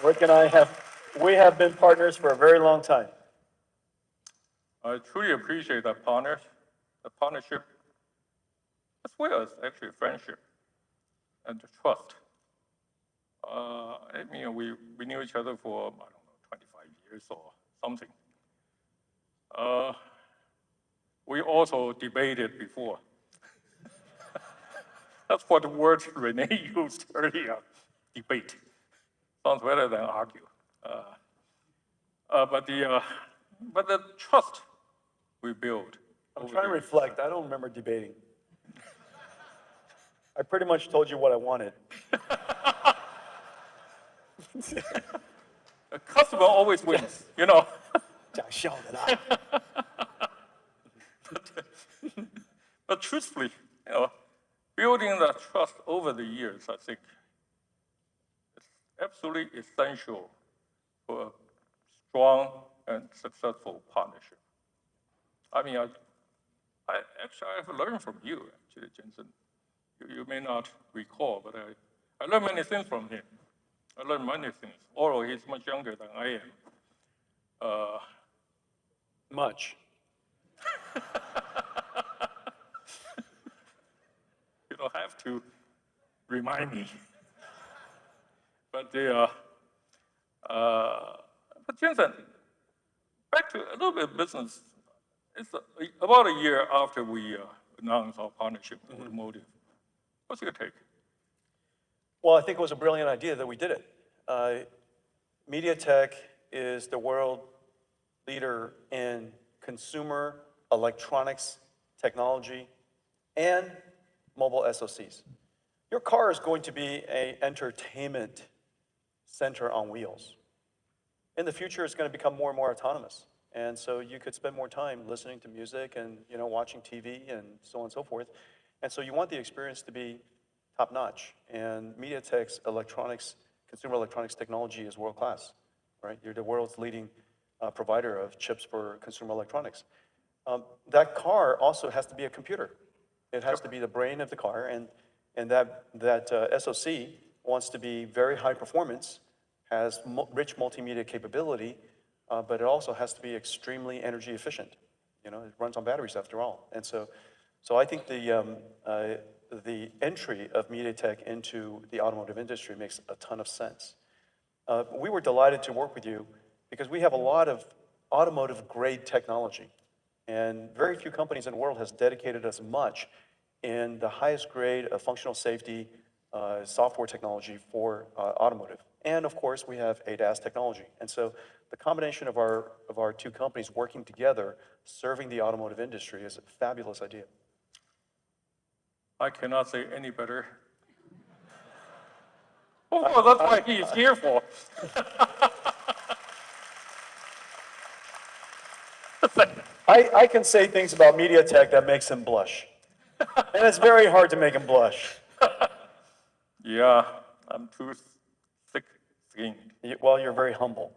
Rick and I have been partners for a very long time. I truly appreciate that partnership, as well as actually friendship and trust. We knew each other for, 25 years or something. We also debated before. That's what the word Rene used earlier, debate. Sounds better than argue. But the trust we build. I'm trying to reflect. I don't remember debating. I pretty much told you what I wanted. A customer always wins, you know. 讲笑的啦 But truthfully, building that trust over the years, I think, is absolutely essential for a strong and successful partnership. I have learned from you, actually, Jensen. You may not recall, but I learned many things from him. I learned many things, although he's much younger than I am. Much. You don't have to remind me. But Jensen, back to a little bit of business. It's about a year after we announced our partnership with automotive. What's your take? Well, I think it was a brilliant idea that we did it. MediaTek is the world leader in consumer electronics technology and mobile SoCs. Your car is going to be an entertainment center on wheels. In the future, it's going to become more and more autonomous. And so you could spend more time listening to music and, watching TV and so on and so forth. And so you want the experience to be top-notch. And MediaTek's consumer electronics technology is world-class, right? You're the world's leading provider of chips for consumer electronics. That car also has to be a computer. It has to be the brain of the car, and that SoC wants to be very high performance, has rich multimedia capability, but it also has to be extremely energy efficient. It runs on batteries after all. And so I think the entry of MediaTek into the automotive industry makes a ton of sense. We were delighted to work with you because we have a lot of automotive-grade technology, and very few companies in the world has dedicated as much in the highest grade of functional safety software technology for automotive. And of course, we have ADAS technology. And so the combination of our two companies working together, serving the automotive industry is a fabulous idea. I cannot say any better. Oh, that's what he is here for. I can say things about MediaTek that makes him blush. And it's very hard to make him blush. Yeah, I'm too thick-skinned. Well, you're very humble.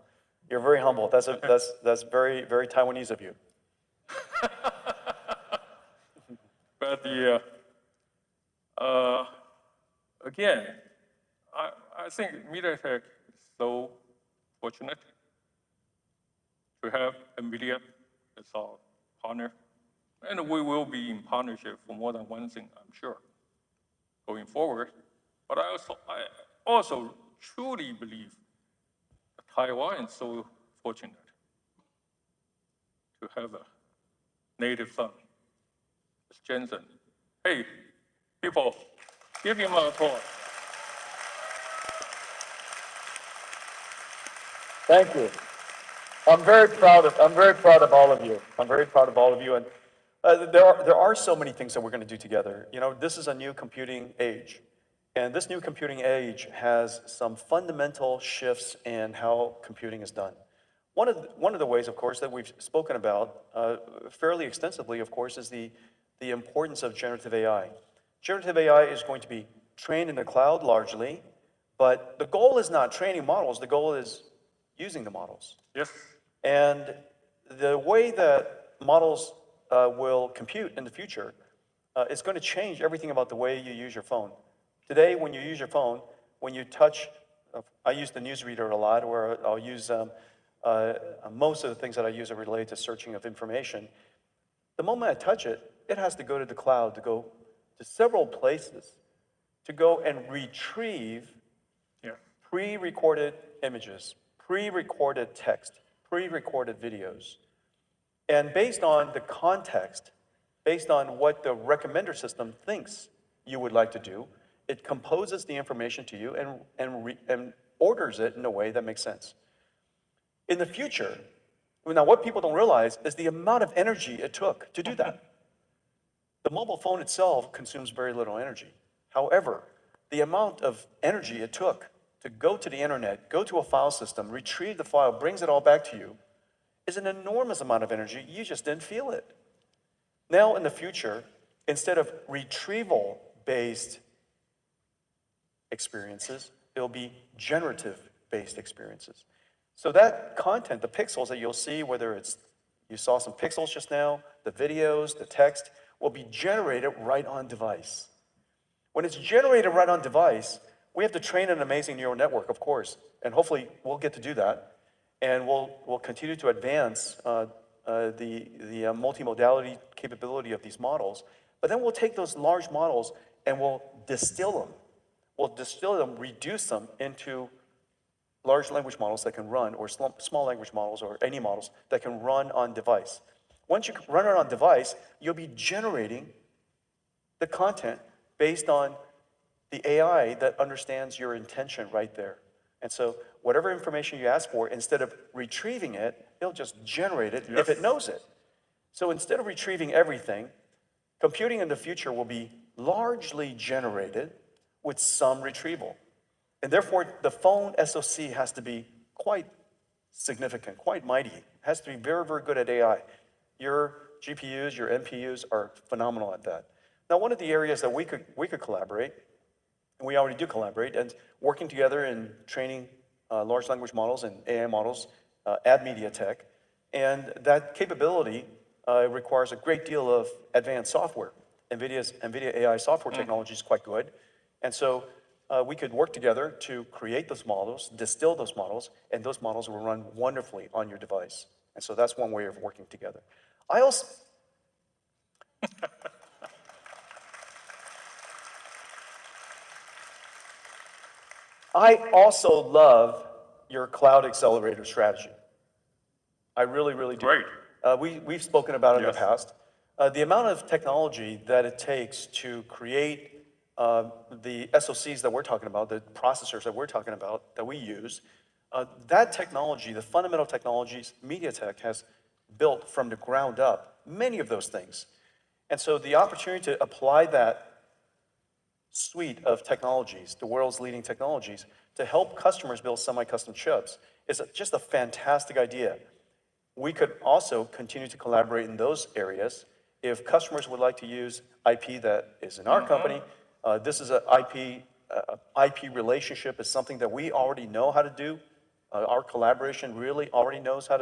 You're very humble. That's very, very Taiwanese of you. But again, I think MediaTek is so fortunate to have Nvidia as our partner. And we will be in partnership for more than one thing, I'm sure, going forward. But I also truly believe that Taiwan is so fortunate to have a native son, Jensen. Hey, people, give him a applause. Thank you. I'm very proud of all of you. I'm very proud of all of you. And there are so many things that we're going to do together. This is a new computing age. And this new computing age has some fundamental shifts in how computing is done. One of the ways, of course, that we've spoken about fairly extensively, of course, is the importance of generative AI. Generative AI is going to be trained in the cloud largely, but the goal is not training models. The goal is using the models. Yes. And the way that models will compute in the future is going to change everything about the way you use your phone. Today, when you use your phone, when you touch, I use the newsreader a lot, or I'll use most of the things that I use are related to searching of information. The moment I touch it, it has to go to the cloud, to go to several places, to go and retrieve pre-recorded images, pre-recorded text, pre-recorded videos. And based on the context, based on what the recommender system thinks you would like to do, it composes the information to you and orders it in a way that makes sense. In the future, now what people don't realize is the amount of energy it took to do that. The mobile phone itself consumes very little energy. However, the amount of energy it took to go to the internet, go to a file system, retrieve the file, brings it all back to you, is an enormous amount of energy. You just didn't feel it. Now in the future, instead of retrieval-based experiences, it'll be generative-based experiences. So that content, the pixels that you'll see, whether it's, you saw some pixels just now, the videos, the text, will be generated right on device. When it's generated right on device, we have to train an amazing neural network, of course, and hopefully we'll get to do that. And we'll continue to advance the multimodality capability of these models. But then we'll take those large models and we'll distill them. We'll distill them, reduce them into large language models that can run, or small language models, or any models that can run on device. Once you run it on device, you'll be generating the content based on the AI that understands your intention right there. And so whatever information you ask for, instead of retrieving it, it'll just generate it if it knows it. So instead of retrieving everything, computing in the future will be largely generated with some retrieval. And therefore, the phone SoC has to be quite significant, quite mighty. It has to be very, very good at AI. Your GPUs, your NPUs are phenomenal at that. Now, one of the areas that we could collaborate, and we already do collaborate, and working together in training large language models and AI models at MediaTek, and that capability requires a great deal of advanced software. NVIDIA AI software technology is quite good, and so we could work together to create those models, distill those models, and those models will run wonderfully on your device. And so that's one way of working together. I also love your cloud accelerator strategy. I really, really do. Great. We've spoken about it in Yes. the past. The amount of technology that it takes to create the SoCs that we're talking about, the processors that we're talking about, that we use, that technology, the fundamental technologies MediaTek has built from the ground up, many of those things. And so the opportunity to apply that suite of technologies, the world's leading technologies, to help customers build semi-custom chips is just a fantastic idea. We could also continue to collaborate in those areas. If customers would like to use IP that is in our company, this is an IP relationship is something that we already know how to do. Our collaboration really already knows how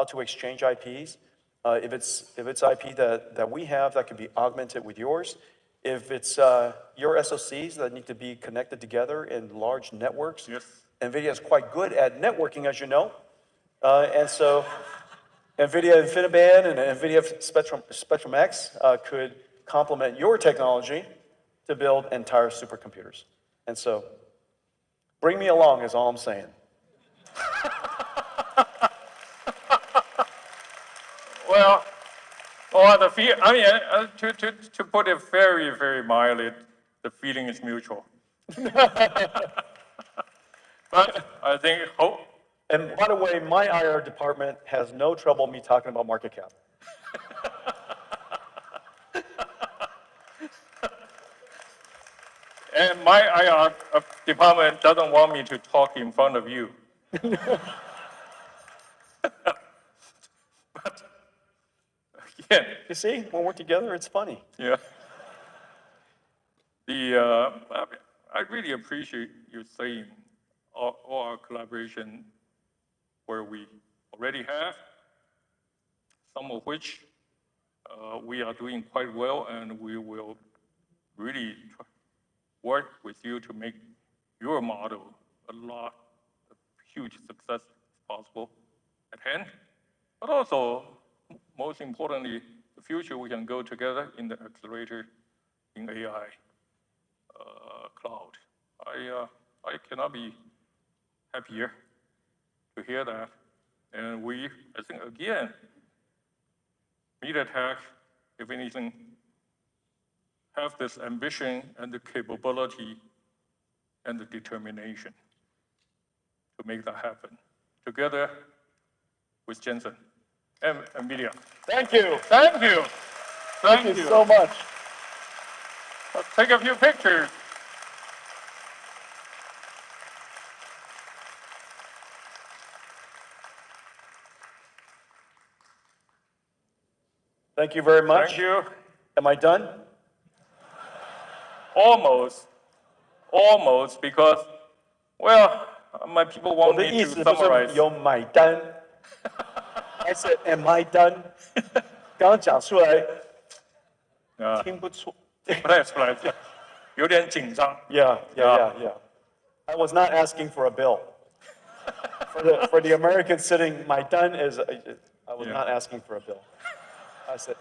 to exchange IPs. If it's IP that we have that can be augmented with yours, if it's your SoCs that need to be connected together in large networks, Yes. NVIDIA is quite good at networking, as you know. And so NVIDIA InfiniBand and NVIDIA Spectrum X could complement your technology to build entire supercomputers. And so bring me along is all I'm saying. Well, to put it very, very mildly, the feeling is mutual. But I think And by the way, my IR department has no trouble me talking about market cap. And my IR department doesn't want me to talk in front of you. But again, You see, when we're together, it's funny. yeah. I really appreciate you saying all our collaboration where we already have, some of which we are doing quite well, and we will really work with you to make your model a huge success possible at hand. But also, most importantly, the future we can go together in the accelerator in AI cloud. I cannot be happier to hear that. And I think again, MediaTek, if anything, have this ambition and the capability and the determination to make that happen together with Jensen and NVIDIA. Thank you. Thank you. Thank you so much. Let's take a few pictures. Thank you very much. Thank you. Am I done? Almost, because, well, my people want 我的 me 意 to 思不是 summarize. 有买单。I said, am I done? 刚刚讲出来听不出。不太出来，有点紧张。Yeah. I was not asking for a bill. For the Americans sitting, my done is, I was not asking for a bill. I said,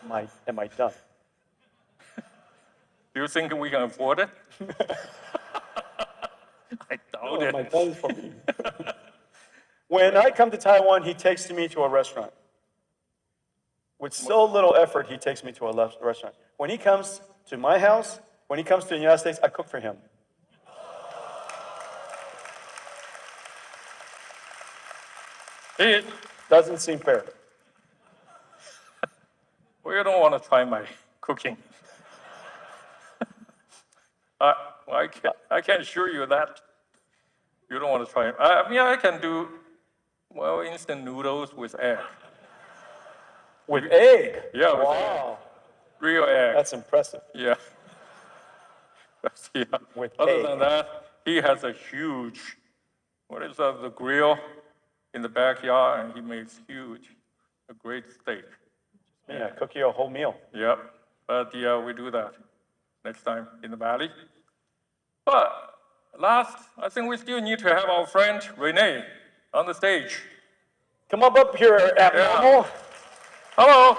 am I done? Do you think we can afford it? I doubt it. My done is for me. When I come to Taiwan, he takes me to a restaurant. With so little effort, he takes me to a restaurant. When he comes to my house, when he comes to the United States, I cook for him. It doesn't seem fair. Well, you don't want to try my cooking. I can assure you that you don't want to try it. I can do Well, instant noodles with egg. With egg? Yeah, with Wow. Real egg. That's impressive. Yeah. Yeah. With Other egg. than that, he has a huge, the grill in the backyard, and he makes a great steak. Yeah, cook you a whole meal. Yep. But yeah, we do that next time in the valley. But last, I think we still need to have our friend Rene on the stage. Come up here, abnormal. Hello.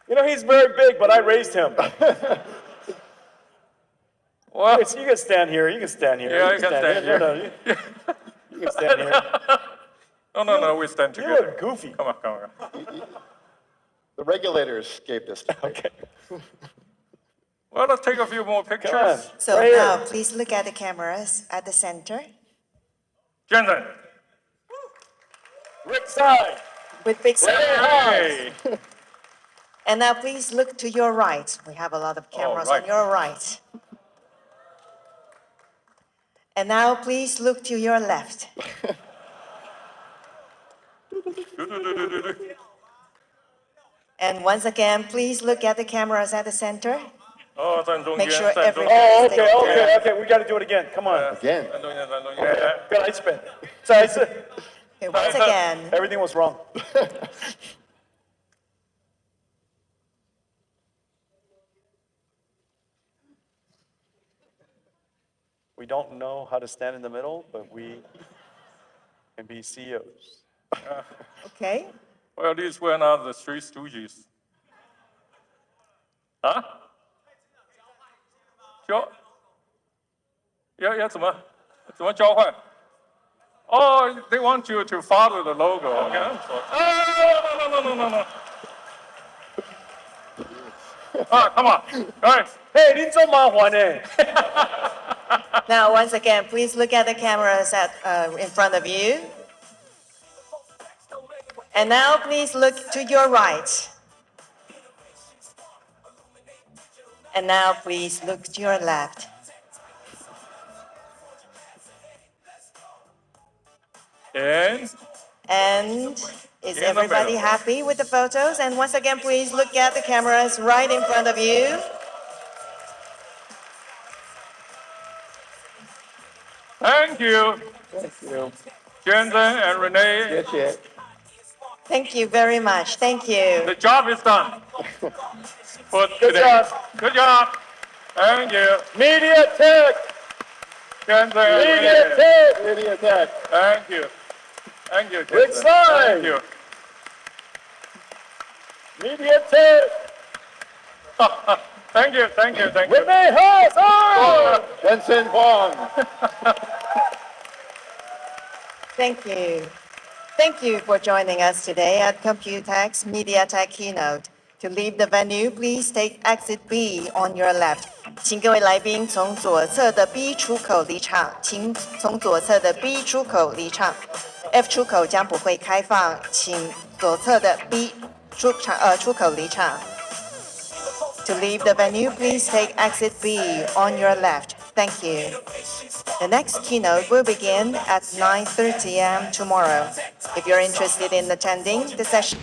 You know, he's very big, but I raised him. Well, You can stand here. You can stand here. Yeah, I can stand here. No, you can stand here. no, we stand You together. look goofy. Come on. The regulators gave this to me. Okay. Well, let's take a few more Come on. pictures. So Right now, here. please look at the cameras at the center. Jensen. Rick side. With big Hey. And now please look to your right. We have a lot of cameras right. on your right. And now please look to your left. And once again, please look at the cameras at the center. 哦，站中间， Make sure 站中 everybody- 间。 Oh, okay. We got to do it again. Come on. Again. 站中间，站中间。再来一遍。再一次。 Okay, once again, Everything was wrong. We don't know how to stand in the middle, but we can be CEOs. okay? Well, these were not the Three Stooges. 啊？要怎么交换？Oh, they want you to follow the logo. Okay, I'm sorry. No. Ah, come on, guys. Hey, 您真麻烦呢。 Now, once again, please look at the cameras in front of you. And now please look to your right. And now please look to your left. And is the everybody middle. happy with the photos? And once again, please look at the cameras right in front of you. Thank you. Jensen and Rene. Thank you very much. Thank you. The job is done. For Good today. job. Good job. Thank you. MediaTek. Jensen and Rene. MediaTek. Thank you. Thank you, Rick Jensen. side. Thank you. MediaTek. Thank you. Rene Hass. Oh! Jensen Huang. Thank you. Thank you for joining us today at Computex MediaTek Keynote. To leave the venue, please take exit B on your left. 请各位来宾从左侧的 B 出口离场，请从左侧的 B 出口离场。F 出口将不会开放，请左侧的 B 出口离场。To leave the venue, please take exit B on your left. Thank you. The next keynote will begin at 9:30 a.m. tomorrow. If you're interested in attending the session,